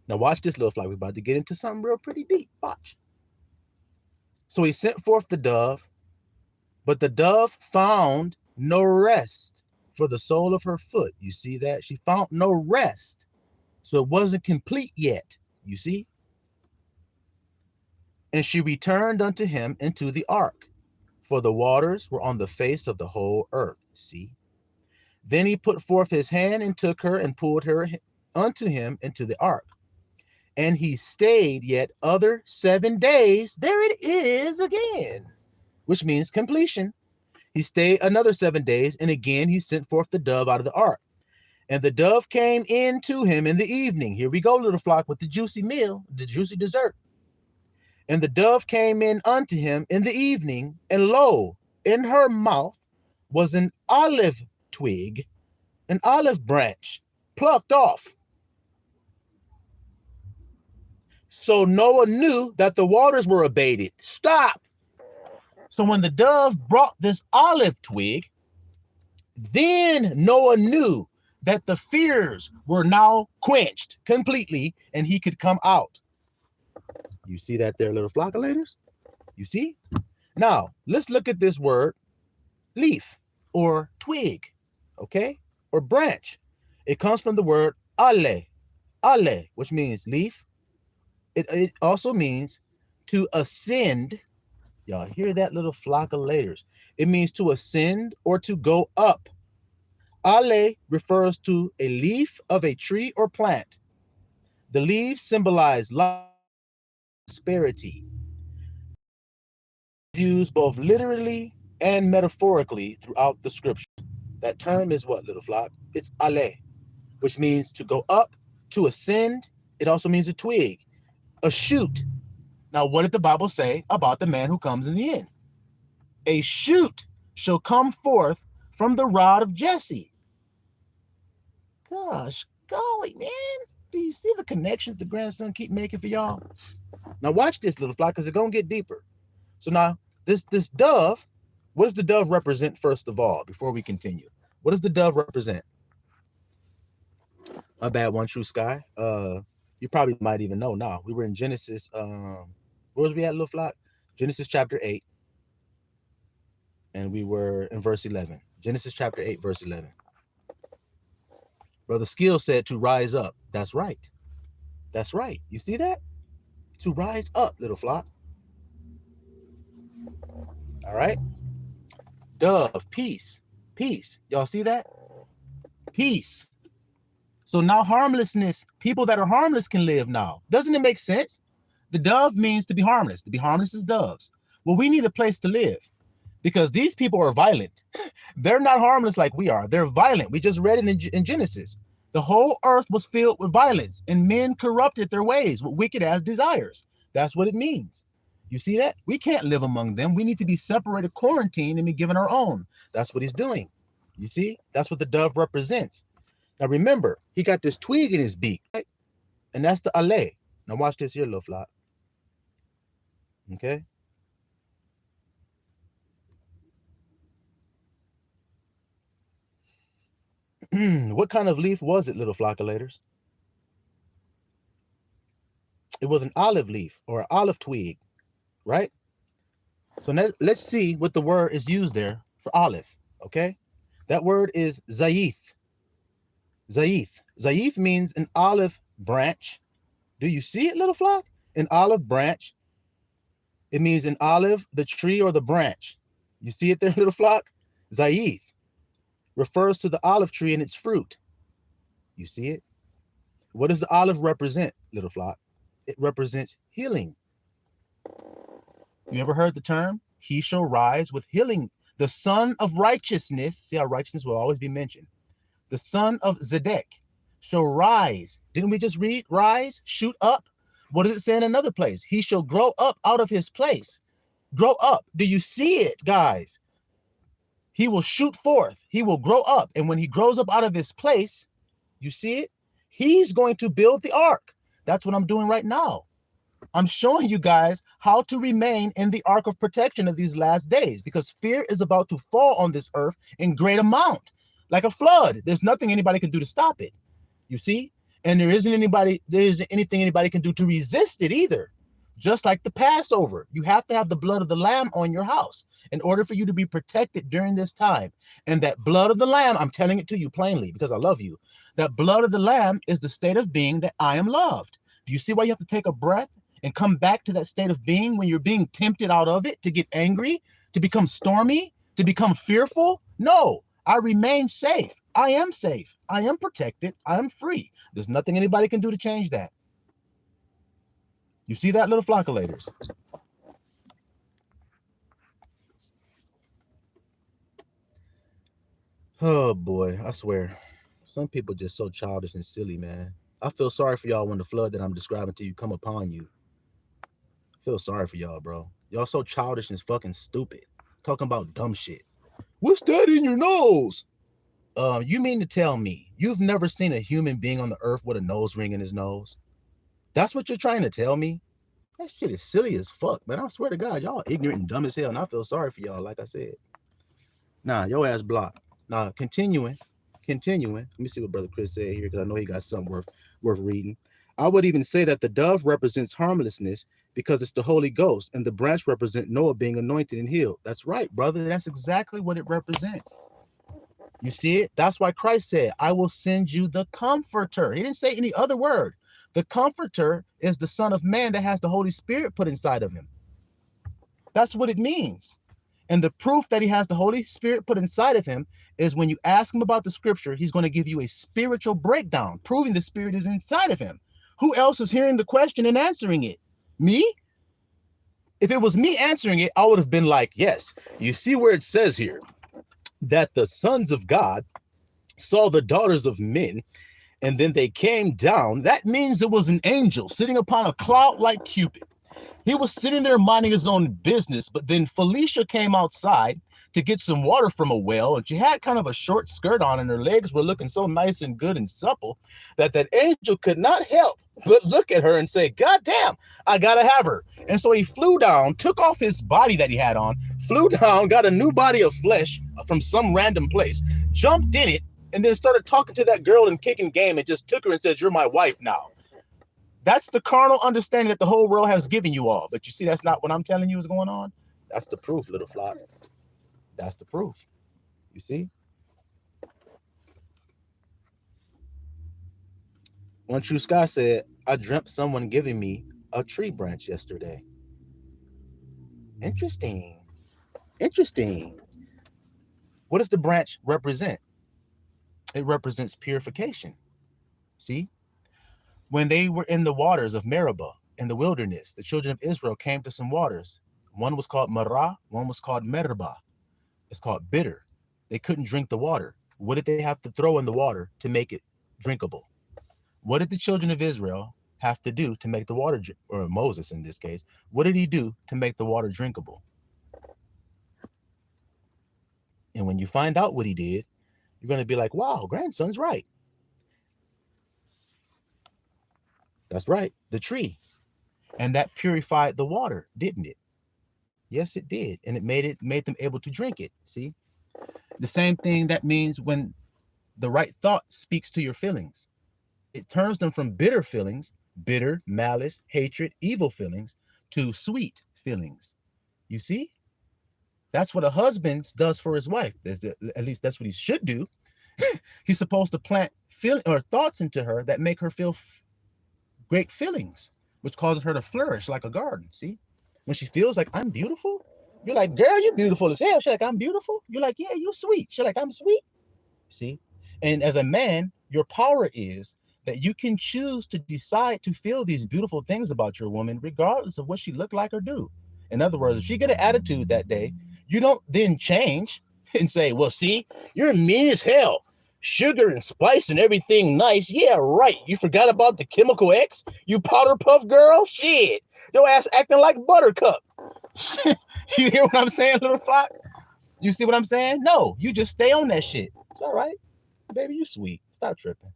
Now watch this, little flock. We're about to get into something real pretty deep. Watch. So he sent forth the dove, but the dove found no rest for the sole of her foot. You see that? She found no rest. So it wasn't complete yet. You see? And she returned unto him into the ark, for the waters were on the face of the whole earth. See? Then he put forth his hand and took her and pulled her unto him into the ark. And he stayed yet other 7 days. There it is again, which means completion. He stayed another 7 days, and again he sent forth the dove out of the ark. And the dove came in to him in the evening. Here we go, little flock, with the juicy meal, the juicy dessert. And the dove came in unto him in the evening, and lo, in her mouth was an olive twig, an olive branch, plucked off. So Noah knew that the waters were abated. Stop. So when the dove brought this olive twig, then Noah knew that the fears were now quenched completely and he could come out. You see that there, little flockulators? You see? Now, let's look at this word, leaf or twig, okay? Or branch. It comes from the word ale, which means leaf. It also means to ascend. Y'all hear that, little flockulators? It means to ascend or to go up. Ale refers to a leaf of a tree or plant. The leaves symbolize life, prosperity. Used both literally and metaphorically throughout the scripture. That term is what, little flock? It's ale, which means to go up, to ascend. It also means a twig, a shoot. Now, what did the Bible say about the man who comes in the end? A shoot shall come forth from the rod of Jesse. Gosh, golly, man. Do you see the connections the grandson keep making for y'all? Now watch this, little flock, because it's going to get deeper. So now, this dove, what does the dove represent first of all, before we continue? What does the dove represent? A bad one, true sky. You probably might even know now. We were in Genesis. Where was we at, little flock? Genesis chapter 8. And we were in verse 11. Genesis chapter 8, verse 11. Brother Skill said to rise up. That's right. That's right. You see that? To rise up, little flock. All right. Dove, peace, peace. Y'all see that? Peace. So now harmlessness, people that are harmless can live now. Doesn't it make sense? The dove means to be harmless. To be harmless is doves. Well, we need a place to live because these people are violent. They're not harmless like we are. They're violent. We just read it in Genesis. The whole earth was filled with violence and men corrupted their ways with wicked as desires. That's what it means. You see that? We can't live among them. We need to be separated, quarantined, and be given our own. That's what he's doing. You see? That's what the dove represents. Now remember, he got this twig in his beak, right? And that's the ale. Now watch this here, little flock. Okay? What kind of leaf was it, little flockulators? It was an olive leaf or an olive twig, right? So now let's see what the word is used there for olive, okay? That word is zaith. Zaith. Zaith means an olive branch. Do you see it, little flock? An olive branch. It means an olive, the tree or the branch. You see it there, little flock? Zaith refers to the olive tree and its fruit. You see it? What does the olive represent, little flock? It represents healing. You ever heard the term? He shall rise with healing. The son of righteousness. See how righteousness will always be mentioned. The son of Zedek shall rise. Didn't we just read rise, shoot up? What does it say in another place? He shall grow up out of his place. Grow up. Do you see it, guys? He will shoot forth. He will grow up. And when he grows up out of his place, you see it? He's going to build the ark. That's what I'm doing right now. I'm showing you guys how to remain in the ark of protection of these last days because fear is about to fall on this earth in great amount, like a flood. There's nothing anybody can do to stop it. You see? And there isn't anything anybody can do to resist it either. Just like the Passover, you have to have the blood of the lamb on your house in order for you to be protected during this time. And that blood of the lamb, I'm telling it to you plainly because I love you. That blood of the lamb is the state of being that I am loved. Do you see why you have to take a breath and come back to that state of being when you're being tempted out of it to get angry, to become stormy, to become fearful? No, I remain safe. I am safe. I am protected. I am free. There's nothing anybody can do to change that. You see that, little flockulators? Oh boy, I swear. Some people just so childish and silly, man. I feel sorry for y'all when the flood that I'm describing to you come upon you. I feel sorry for y'all, bro. Y'all so childish and fucking stupid. Talking about dumb shit. What's that in your nose? You mean to tell me you've never seen a human being on the earth with a nose ring in his nose? That's what you're trying to tell me? That shit is silly as fuck, man. I swear to God, y'all ignorant and dumb as hell, and I feel sorry for y'all, like I said. Nah, your ass blocked. Nah, continuing. Let me see what Brother Chris said here, because I know he got something worth reading. I would even say that the dove represents harmlessness because it's the Holy Ghost, and the branch represents Noah being anointed and healed. That's right, brother. That's exactly what it represents. You see it? That's why Christ said, I will send you the Comforter. He didn't say any other word. The Comforter is the Son of Man that has the Holy Spirit put inside of him. That's what it means. And the proof that he has the Holy Spirit put inside of him is when you ask him about the scripture, he's going to give you a spiritual breakdown, proving the Spirit is inside of him. Who else is hearing the question and answering it? Me? If it was me answering it, I would have been like, yes, you see where it says here that the sons of God saw the daughters of men, and then they came down. That means it was an angel sitting upon a cloud like Cupid. He was sitting there minding his own business, but then Felicia came outside to get some water from a well, and she had kind of a short skirt on, and her legs were looking so nice and good and supple that angel could not help but look at her and say, God damn, I gotta have her. And so he flew down, took off his body that he had on, flew down, got a new body of flesh from some random place, jumped in it, and then started talking to that girl and kicking game and just took her and said, you're my wife now. That's the carnal understanding that the whole world has given you all. But you see, that's not what I'm telling you is going on. That's the proof, little flock. That's the proof. You see? One True Sky said, I dreamt someone giving me a tree branch yesterday. Interesting. What does the branch represent? It represents purification. See? When they were in the waters of Meribah in the wilderness, the children of Israel came to some waters. One was called Marah, one was called Meribah. It's called bitter. They couldn't drink the water. What did they have to throw in the water to make it drinkable? What did the children of Israel have to do to make the water, or Moses in this case, what did he do to make the water drinkable? And when you find out what he did, you're going to be like, wow, grandson's right. That's right, the tree. And that purified the water, didn't it? Yes, it did. And it made them able to drink it. See? The same thing that means when the right thought speaks to your feelings. It turns them from bitter feelings, bitter, malice, hatred, evil feelings, to sweet feelings. You see? That's what a husband does for his wife. At least that's what he should do. He's supposed to plant thoughts into her that make her feel great feelings, which causes her to flourish like a garden. See? When she feels like, I'm beautiful, you're like, girl, you're beautiful as hell. She's like, I'm beautiful. You're like, yeah, you're sweet. She's like, I'm sweet. See? And as a man, your power is that you can choose to decide to feel these beautiful things about your woman, regardless of what she looked like or do. In other words, if she get an attitude that day, you don't then change and say, well, see, you're mean as hell. Sugar and spice and everything nice. Yeah, right. You forgot about the chemical X? You powder puff girl? Shit. Your ass acting like Buttercup. You hear what I'm saying, little flock? You see what I'm saying? No, you just stay on that shit. It's all right. Baby, you sweet. Stop tripping.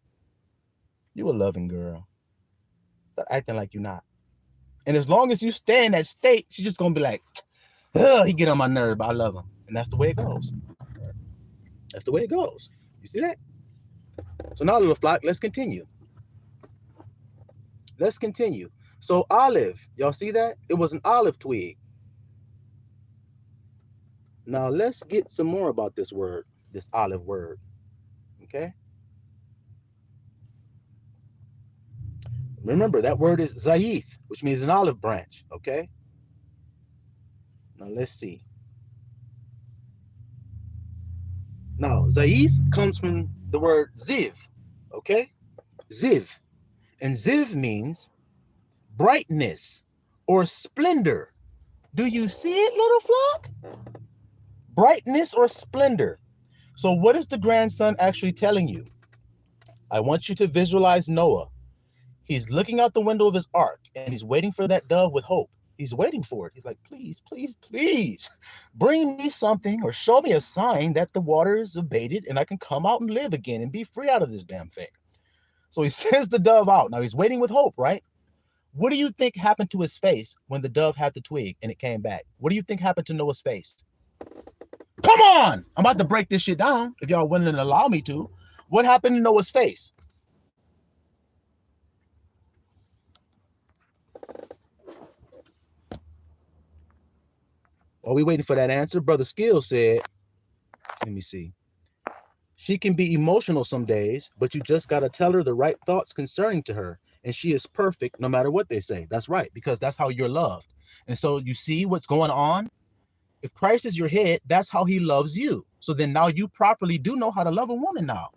You a loving girl. Stop acting like you're not. And as long as you stay in that state, she's just going to be like, he get on my nerve, but I love him. And that's the way it goes. That's the way it goes. You see that? So now, little flock, let's continue. So olive, y'all see that? It was an olive twig. Now let's get some more about this word, this olive word. Okay. Remember, that word is zaith, which means an olive branch. Okay. Now let's see. Now, zaith comes from the word ziv. Okay. Ziv. And ziv means brightness or splendor. Do you see it, little flock? Brightness or splendor. So what is the grandson actually telling you? I want you to visualize Noah. He's looking out the window of his ark and he's waiting for that dove with hope. He's waiting for it. He's like, please, please, please bring me something or show me a sign that the water is abated and I can come out and live again and be free out of this damn thing. So he sends the dove out. Now he's waiting with hope, right? What do you think happened to his face when the dove had the twig and it came back? What do you think happened to Noah's face? Come on! I'm about to break this shit down if y'all willing to allow me to. What happened to Noah's face? Are we waiting for that answer? Brother Skill said, let me see. She can be emotional some days, but you just got to tell her the right thoughts concerning to her. And she is perfect no matter what they say. That's right, because that's how you're loved. And so you see what's going on? If Christ is your head, that's how he loves you. So then now you properly do know how to love a woman now.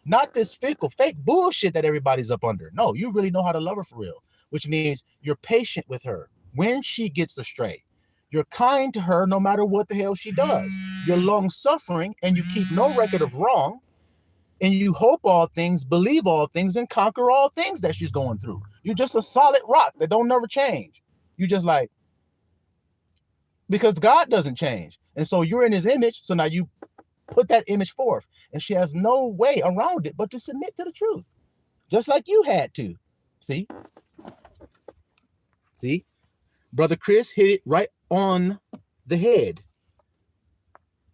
Not this fake bullshit that everybody's up under. No, you really know how to love her for real, which means you're patient with her when she gets astray. You're kind to her no matter what the hell she does. You're long-suffering and you keep no record of wrong. And you hope all things, believe all things, and conquer all things that she's going through. You're just a solid rock that don't never change. You just like, because God doesn't change. And so you're in his image. So now you put that image forth. And she has no way around it but to submit to the truth. Just like you had to. See? See? Brother Chris hit it right on the head.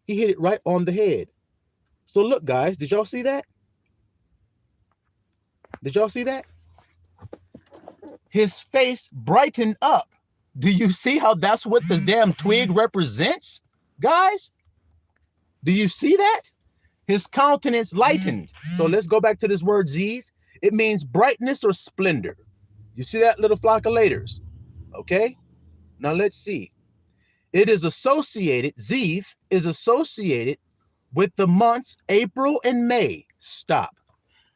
He hit it right on the head. So look, guys, did y'all see that? Did y'all see that? His face brightened up. Do you see how that's what the damn twig represents, guys? Do you see that? His countenance lightened. So let's go back to this word ziv. It means brightness or splendor. You see that, little flock of laters? Okay. Now let's see. It is associated, ziv is associated with the months April and May. Stop.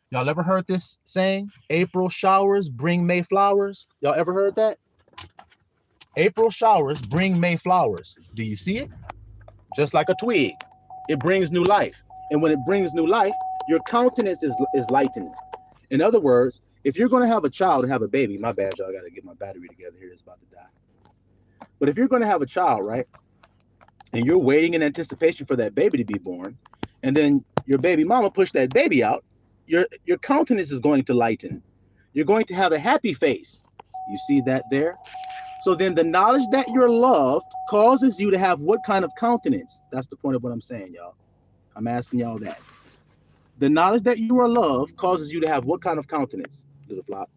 Y'all ever heard this saying? April showers bring May flowers. Y'all ever heard that? April showers bring May flowers. Do you see it? Just like a twig. It brings new life. And when it brings new life, your countenance is lightened. In other words, if you're going to have a child and have a baby, my bad, y'all, I got to get my battery together here. It's about to die. But if you're going to have a child, right, and you're waiting in anticipation for that baby to be born, and then your baby mama pushed that baby out, your countenance is going to lighten. You're going to have a happy face. You see that there? So then the knowledge that you're loved causes you to have what kind of countenance? That's the point of what I'm saying, y'all. I'm asking y'all that. The knowledge that you are loved causes you to have what kind of countenance, little flock?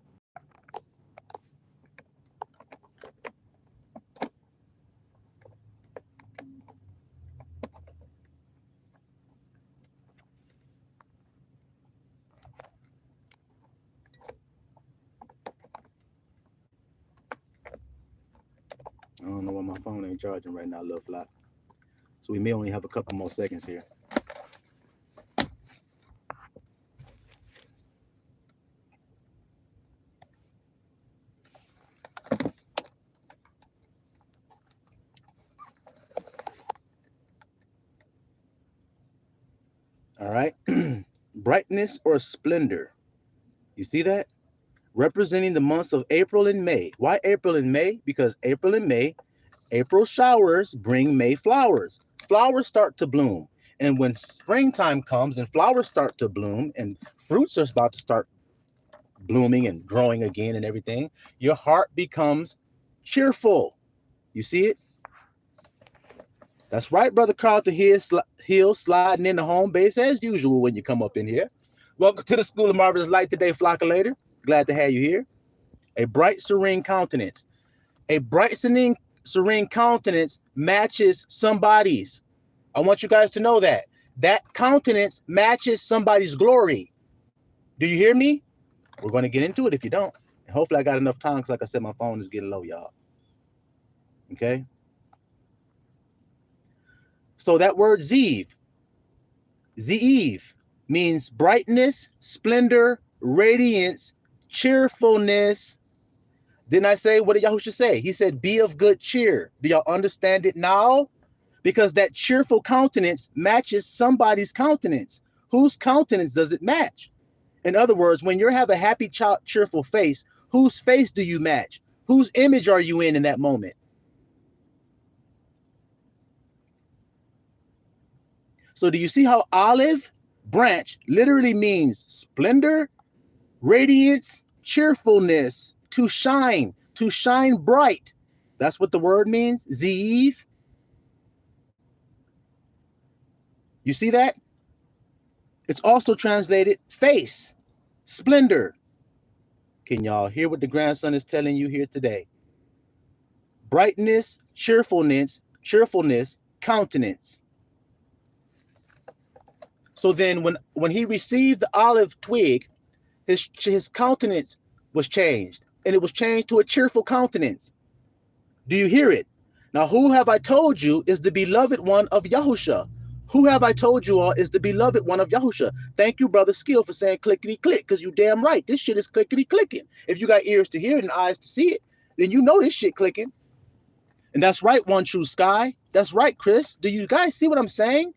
I don't know why my phone ain't charging right now, little flock. So we may only have a couple more seconds here. All right. Brightness or splendor. You see that? Representing the months of April and May. Why April and May? Because April and May, April showers bring May flowers. Flowers start to bloom. And when springtime comes and flowers start to bloom and fruits are about to start blooming and growing again and everything, your heart becomes cheerful. You see it? That's right, Brother Carlton Hill sliding in the home base as usual when you come up in here. Welcome to the School of Marvelous Light today, Flocculator. Glad to have you here. A bright, serene countenance. A bright, serene countenance matches somebody's. I want you guys to know that. That countenance matches somebody's glory. Do you hear me? We're going to get into it if you don't. And hopefully I got enough time because like I said, my phone is getting low, y'all. Okay? So that word Zeev means brightness, splendor, radiance, cheerfulness. Didn't I say, what did Yahushua say? He said, be of good cheer. Do y'all understand it now? Because that cheerful countenance matches somebody's countenance. Whose countenance does it match? In other words, when you have a happy, cheerful face, whose face do you match? Whose image are you in that moment? So do you see how olive branch literally means splendor, radiance, cheerfulness, to shine bright. That's what the word means, Zeev. You see that? It's also translated face, splendor. Can y'all hear what the grandson is telling you here today? Brightness, cheerfulness, countenance. So then when he received the olive twig, his countenance was changed, and it was changed to a cheerful countenance. Do you hear it? Now, who have I told you is the beloved one of Yahusha? Who have I told you all is the beloved one of Yahusha? Thank you, Brother Skill, for saying clickety click, because you damn right. This shit is clickety clicking. If you got ears to hear it and eyes to see it, then you know this shit clicking. And that's right, One True Sky. That's right, Chris. Do you guys see what I'm saying?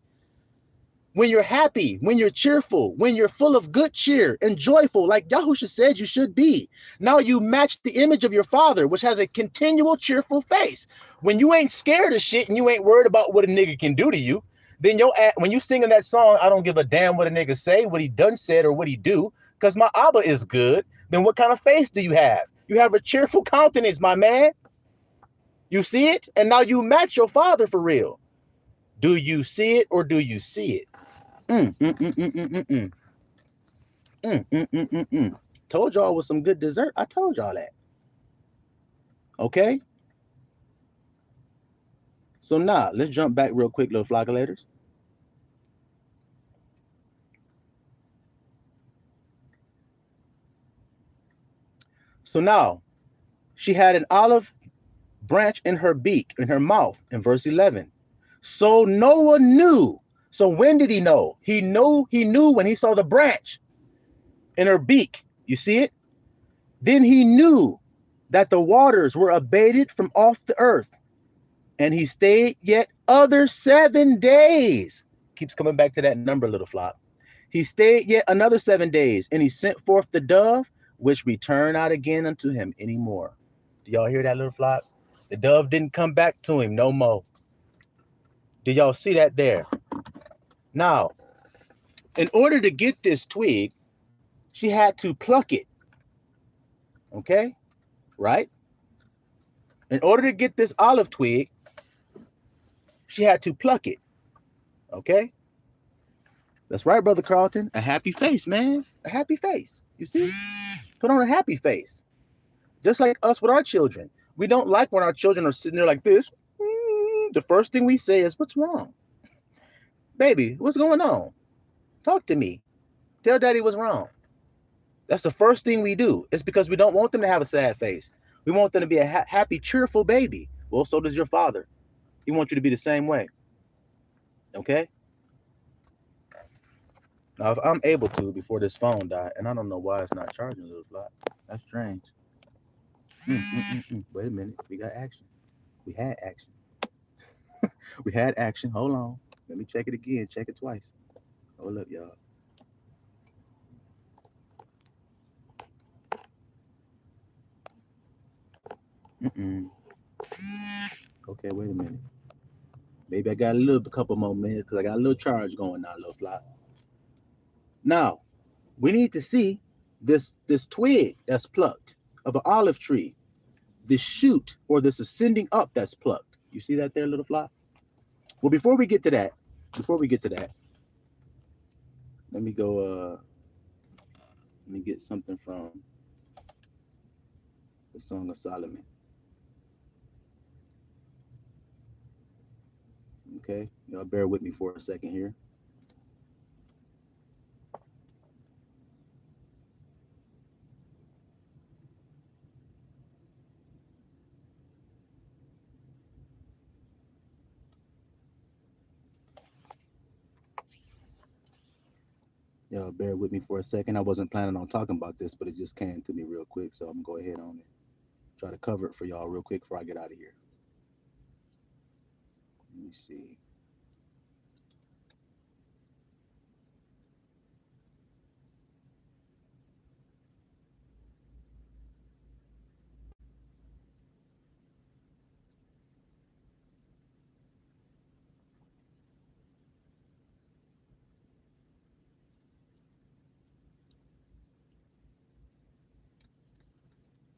When you're happy, when you're cheerful, when you're full of good cheer and joyful, like Yahusha said you should be. Now you match the image of your Father, which has a continual cheerful face. When you ain't scared of shit and you ain't worried about what a nigga can do to you, then when you singing that song, I don't give a damn what a nigga say, what he done said, or what he do, because my Abba is good. Then what kind of face do you have? You have a cheerful countenance, my man. You see it? And now you match your Father for real. Do you see it or do you see it? Told y'all with some good dessert. I told y'all that. Okay? So now, let's jump back real quick, little flockulators. So now, she had an olive branch in her beak, in her mouth, in verse 11. So Noah knew. So when did he know? He knew when he saw the branch in her beak. You see it? Then he knew that the waters were abated from off the earth. And he stayed yet other 7 days. Keeps coming back to that number, little flock. He stayed yet another 7 days, and he sent forth the dove, which returned not again unto him anymore. Do y'all hear that, little flock? The dove didn't come back to him no more. Do y'all see that there? Now, in order to get this twig, she had to pluck it. Okay? Right? In order to get this olive twig, she had to pluck it. Okay? That's right, Brother Carlton. A happy face, man. A happy face. You see? Put on a happy face. Just like us with our children. We don't like when our children are sitting there like this. The first thing we say is, what's wrong? Baby, what's going on? Talk to me. Tell daddy what's wrong. That's the first thing we do. It's because we don't want them to have a sad face. We want them to be a happy, cheerful baby. Well, so does your Father. He wants you to be the same way. Okay? Now, if I'm able to before this phone died, and I don't know why it's not charging, little fly. That's strange. Wait a minute. We got action. We had action. We had action. Hold on. Let me check it again. Check it twice. Hold up, y'all. Okay, wait a minute. Maybe I got a couple more minutes because I got a little charge going now, little fly. Now, we need to see this twig that's plucked of an olive tree, this shoot or this ascending up that's plucked. You see that there, little fly? Well, before we get to that, let me go, let me get something from The Song of Solomon. Okay, y'all bear with me for a second here. Y'all bear with me for a second. I wasn't planning on talking about this, but it just came to me real quick, so I'm gonna go ahead on and try to cover it for y'all real quick before I get out of here. Let me see.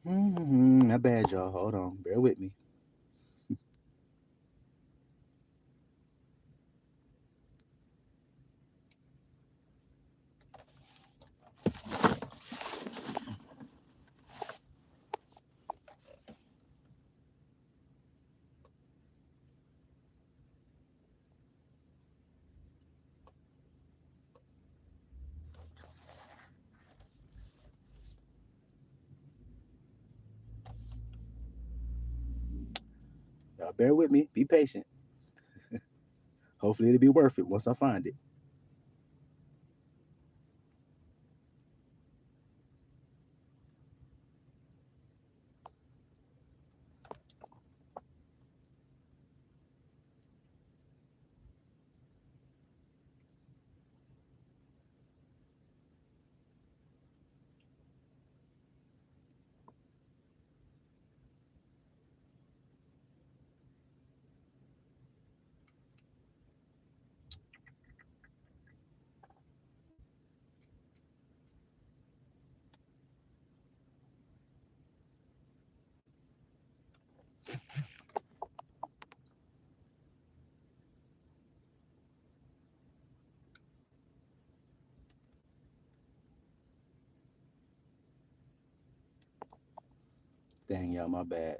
Not bad, y'all. Hold on, bear with me. Y'all bear with me. Be patient. Hopefully, it'll be worth it once I find it. Dang, y'all, my bad.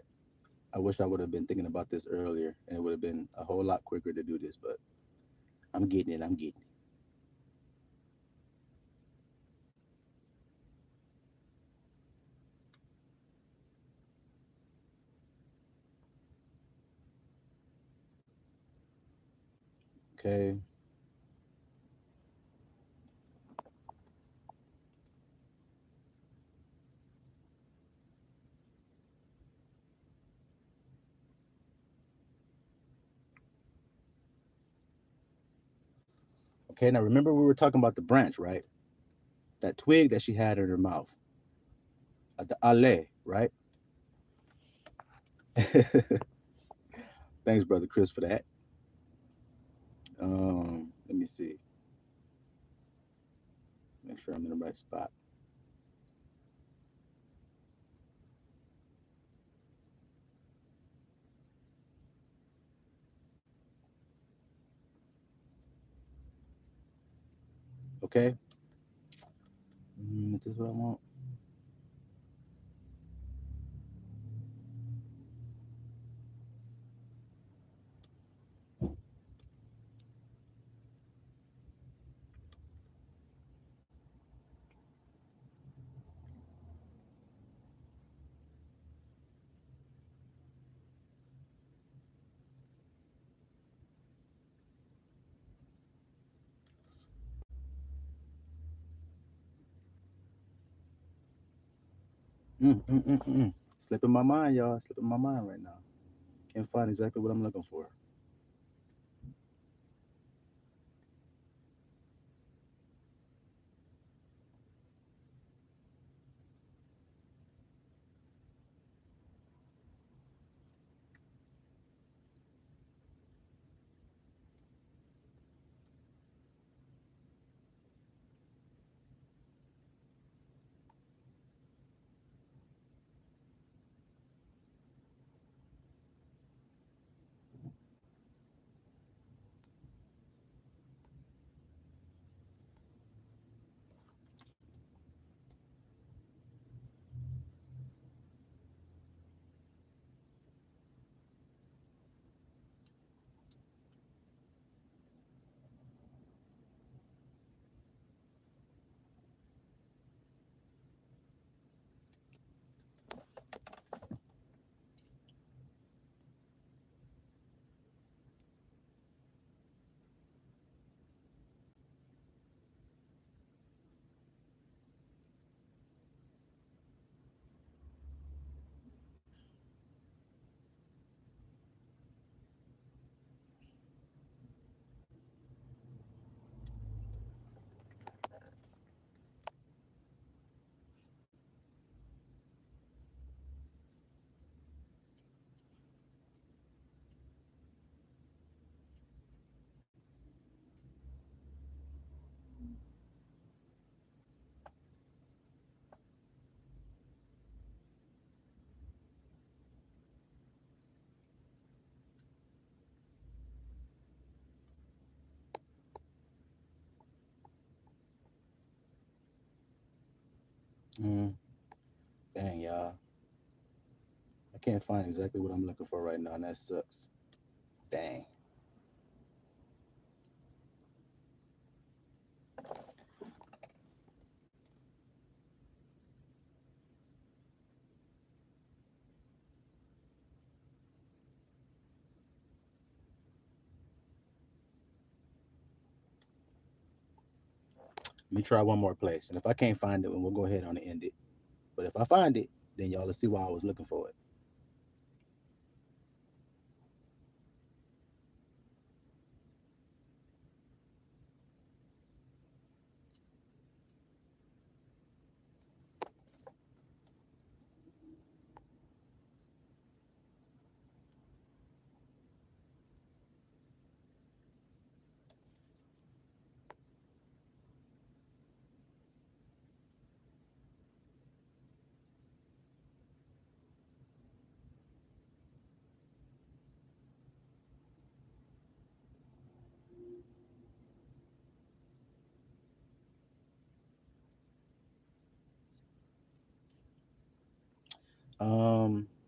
I wish I would have been thinking about this earlier, and it would have been a whole lot quicker to do this. But I'm getting it. I'm getting it. Okay. Okay. Now remember we were talking about the branch, right? That twig that she had in her mouth. The ale, right? Thanks, brother Chris, for that. Let me see. Make sure I'm in the right spot. Okay. Is this what I want? Slipping my mind, y'all. Slipping my mind right now. Can't find exactly what I'm looking for. Mm, dang, y'all. I can't find exactly what I'm looking for right now, and that sucks. Dang. Let me try one more place, and if I can't find it, then we'll go ahead on and end it. But if I find it, then y'all will see why I was looking for it.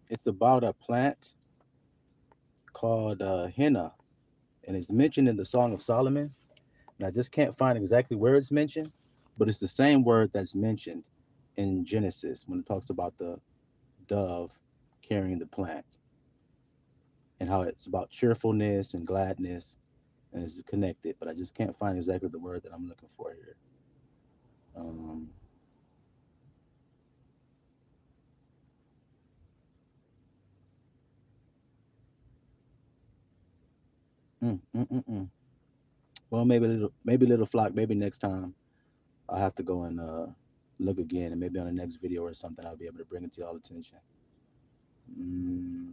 It's about a plant called henna, and it's mentioned in the Song of Solomon. And I just can't find exactly where it's mentioned, but it's the same word that's mentioned in Genesis when it talks about the dove carrying the plant and how it's about cheerfulness and gladness and it's connected. But I just can't find exactly the word that I'm looking for here. Um, mm, mm, mm, mm. Well, maybe little flock, maybe next time I'll have to go and look again, and maybe on the next video or something I'll be able to bring it to y'all attention. Mm,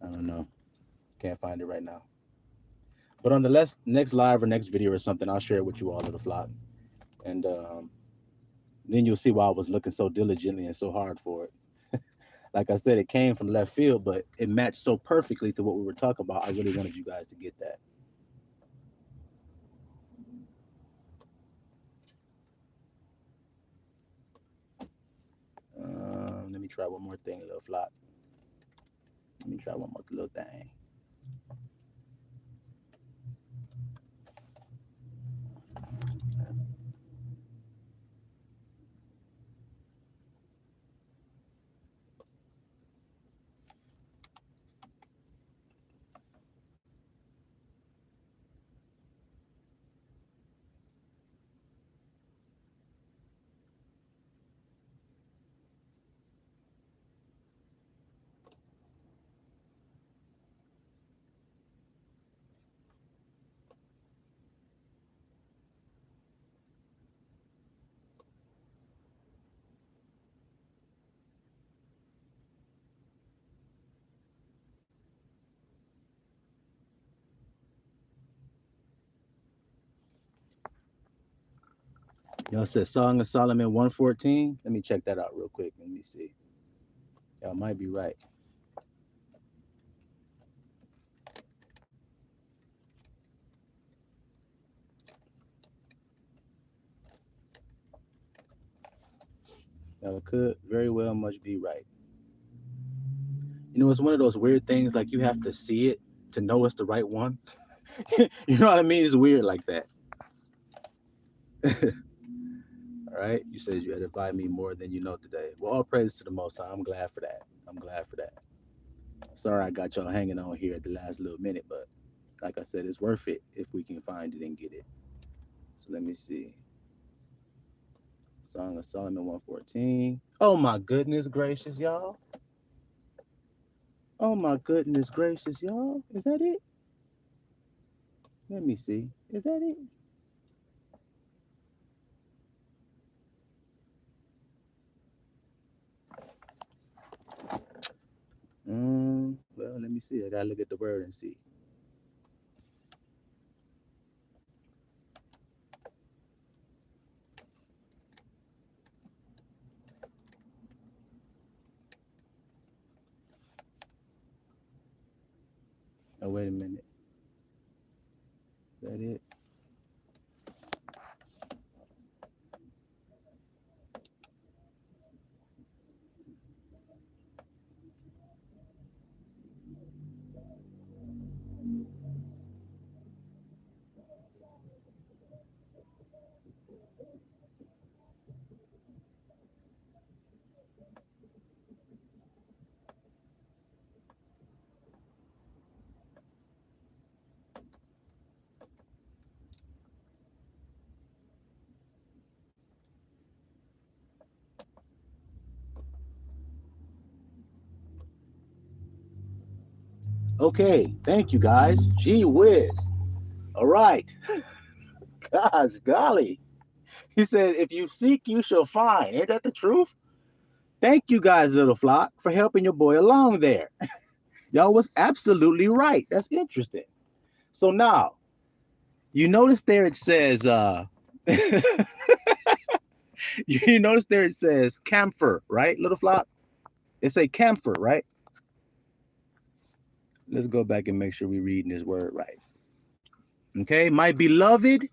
I don't know. Can't find it right now. But on the next live or next video or something, I'll share it with you all, little flock, and then you'll see why I was looking so diligently and so hard for it. Like I said, it came from left field, but it matched so perfectly to what we were talking about. I really wanted you guys to get that. Let me try one more thing, little flock. Let me try one more little thing. Y'all said Song of Solomon 114. Let me check that out real quick. Let me see. Y'all might be right. Y'all could very well much be right. You know, it's one of those weird things like you have to see it to know it's the right one. You know what I mean? It's weird like that. All right. You said you edified me more than you know today. Well, all praise to the Most High. I'm glad for that. I'm glad for that. Sorry I got y'all hanging on here at the last little minute, but like I said, it's worth it if we can find it and get it. So let me see. Song of Solomon 114. Oh my goodness gracious, y'all. Oh my goodness gracious, y'all. Is that it? Let me see. Is that it? Well, let me see. I gotta look at the word and see. Oh, wait a minute. Is that it? Okay, thank you guys. Gee whiz. All right. Gosh, golly. He said, if you seek, you shall find. Ain't that the truth? Thank you guys, little flock, for helping your boy along there. Y'all was absolutely right. That's interesting. So now, you notice there it says, you notice there it says camphor, right, little flock? It say camphor, right? Let's go back and make sure we're reading this word right. Okay, my beloved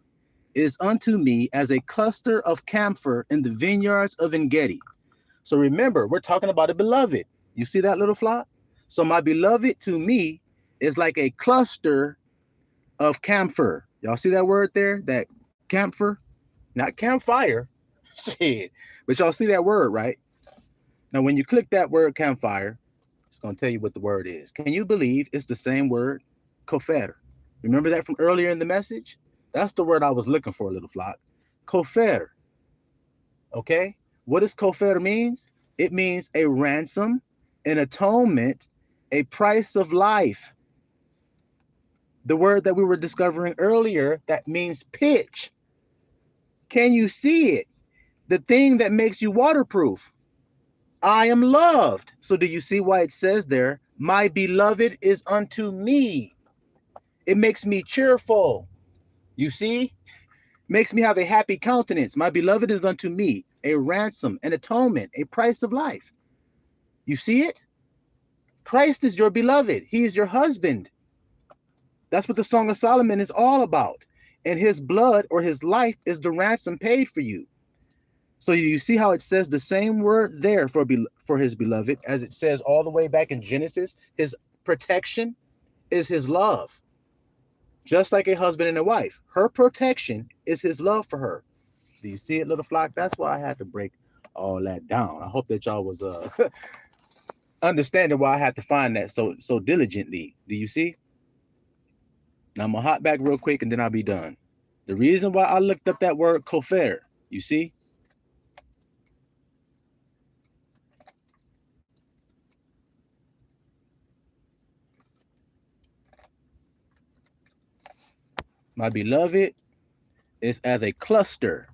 is unto me as a cluster of camphor in the vineyards of Engedi. So remember, we're talking about a beloved. You see that, little flock? So my beloved to me is like a cluster of camphor. Y'all see that word there? That camphor? Not campfire. Shit. But y'all see that word, right? Now, when you click that word campfire, it's going to tell you what the word is. Can you believe it's the same word? Kofer. Remember that from earlier in the message? That's the word I was looking for, little flock. Kofer. Okay? What does kofer means? It means a ransom, an atonement, a price of life. The word that we were discovering earlier, that means pitch. Can you see it? The thing that makes you waterproof. I am loved. So do you see why it says there, my beloved is unto me? It makes me cheerful. You see? Makes me have a happy countenance. My beloved is unto me a ransom, an atonement, a price of life. You see it? Christ is your beloved. He is your husband. That's what the Song of Solomon is all about. And his blood or his life is the ransom paid for you. So you see how it says the same word there for his beloved as it says all the way back in Genesis. His protection is his love. Just like a husband and a wife. Her protection is his love for her. Do you see it, little flock? That's why I had to break all that down. I hope that y'all was understanding why I had to find that so diligently. Do you see? Now I'm gonna hop back real quick and then I'll be done. The reason why I looked up that word kofer, you see? My beloved is as a cluster.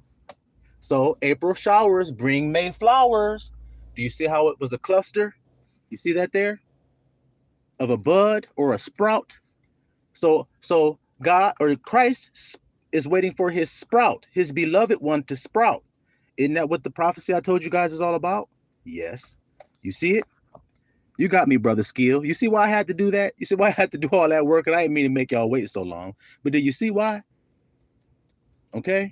So April showers bring May flowers. Do you see how it was a cluster? You see that there? Of a bud or a sprout. So God or Christ is waiting for his sprout, his beloved one to sprout. Isn't that what the prophecy I told you guys is all about? Yes. You see it? You got me, Brother Skill. You see why I had to do that? You see why I had to do all that work? And I didn't mean to make y'all wait so long. But do you see why? Okay.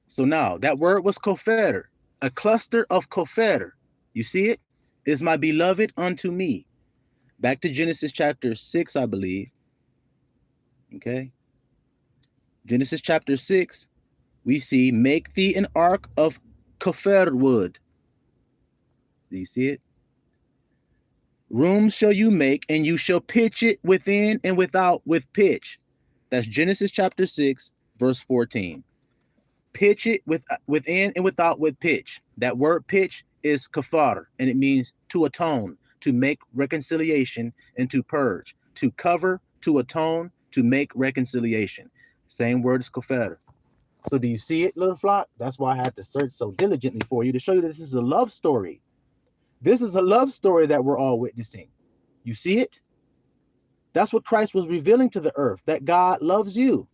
So now that word was kofer, a cluster of kofer. You see it? Is my beloved unto me. Back to Genesis chapter 6, I believe. Okay. Genesis chapter 6, we see, make thee an ark of kofer wood. Do you see it? Rooms shall you make, and you shall pitch it within and without with pitch. That's Genesis chapter 6, verse 14. Pitch it within and without with pitch. That word pitch is kafar, and it means to atone, to make reconciliation, and to purge, to cover, to atone, to make reconciliation. Same word as kafar. So do you see it, little flock? That's why I had to search so diligently for you to show you that this is a love story. This is a love story that we're all witnessing. You see it? That's what Christ was revealing to the earth, that God loves you.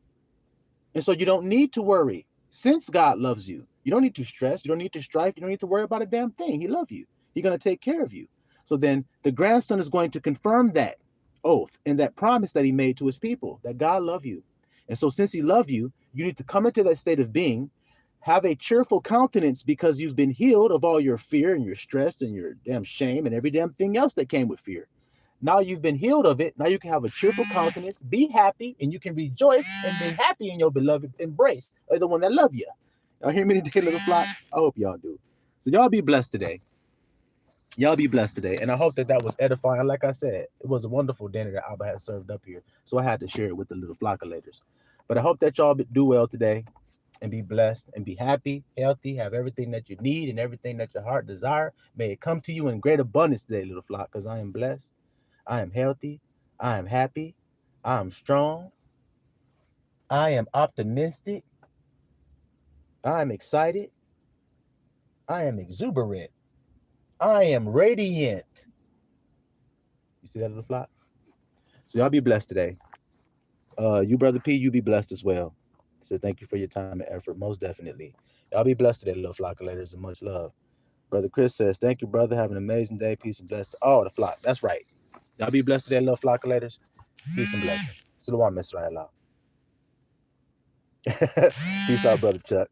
And so you don't need to worry. Since God loves you, you don't need to stress, you don't need to strive, you don't need to worry about a damn thing. He loves you. He's going to take care of you. So then the grandson is going to confirm that oath and that promise that he made to his people, that God love you. And so since he loved you, you need to come into that state of being, have a cheerful countenance because you've been healed of all your fear and your stress and your damn shame and every damn thing else that came with fear. Now you've been healed of it. Now you can have a cheerful countenance, be happy, and you can rejoice and be happy in your beloved embrace of the one that love you. Y'all hear me today, little flock? I hope y'all do. So y'all be blessed today. Y'all be blessed today. And I hope that that was edifying. Like I said, it was a wonderful dinner that Abba had served up here. So I had to share it with the little flockulators. But I hope that y'all do well today and be blessed and be happy, healthy, have everything that you need and everything that your heart desire. May it come to you in great abundance today, little flock, because I am blessed. I am healthy. I am happy. I am strong. I am optimistic. I am excited. I am exuberant. I am radiant. You see that, little flock? So y'all be blessed today. You, Brother P, you be blessed as well. So thank you for your time and effort, most definitely. Y'all be blessed today, little flockulators, and much love. Brother Chris says, thank you, brother. Have an amazing day. Peace and blessings. Oh, the flock. That's right. Y'all be blessed today, little flockulators. Peace and blessings. Salawam, Mr. Allah. Peace out, Brother Chuck.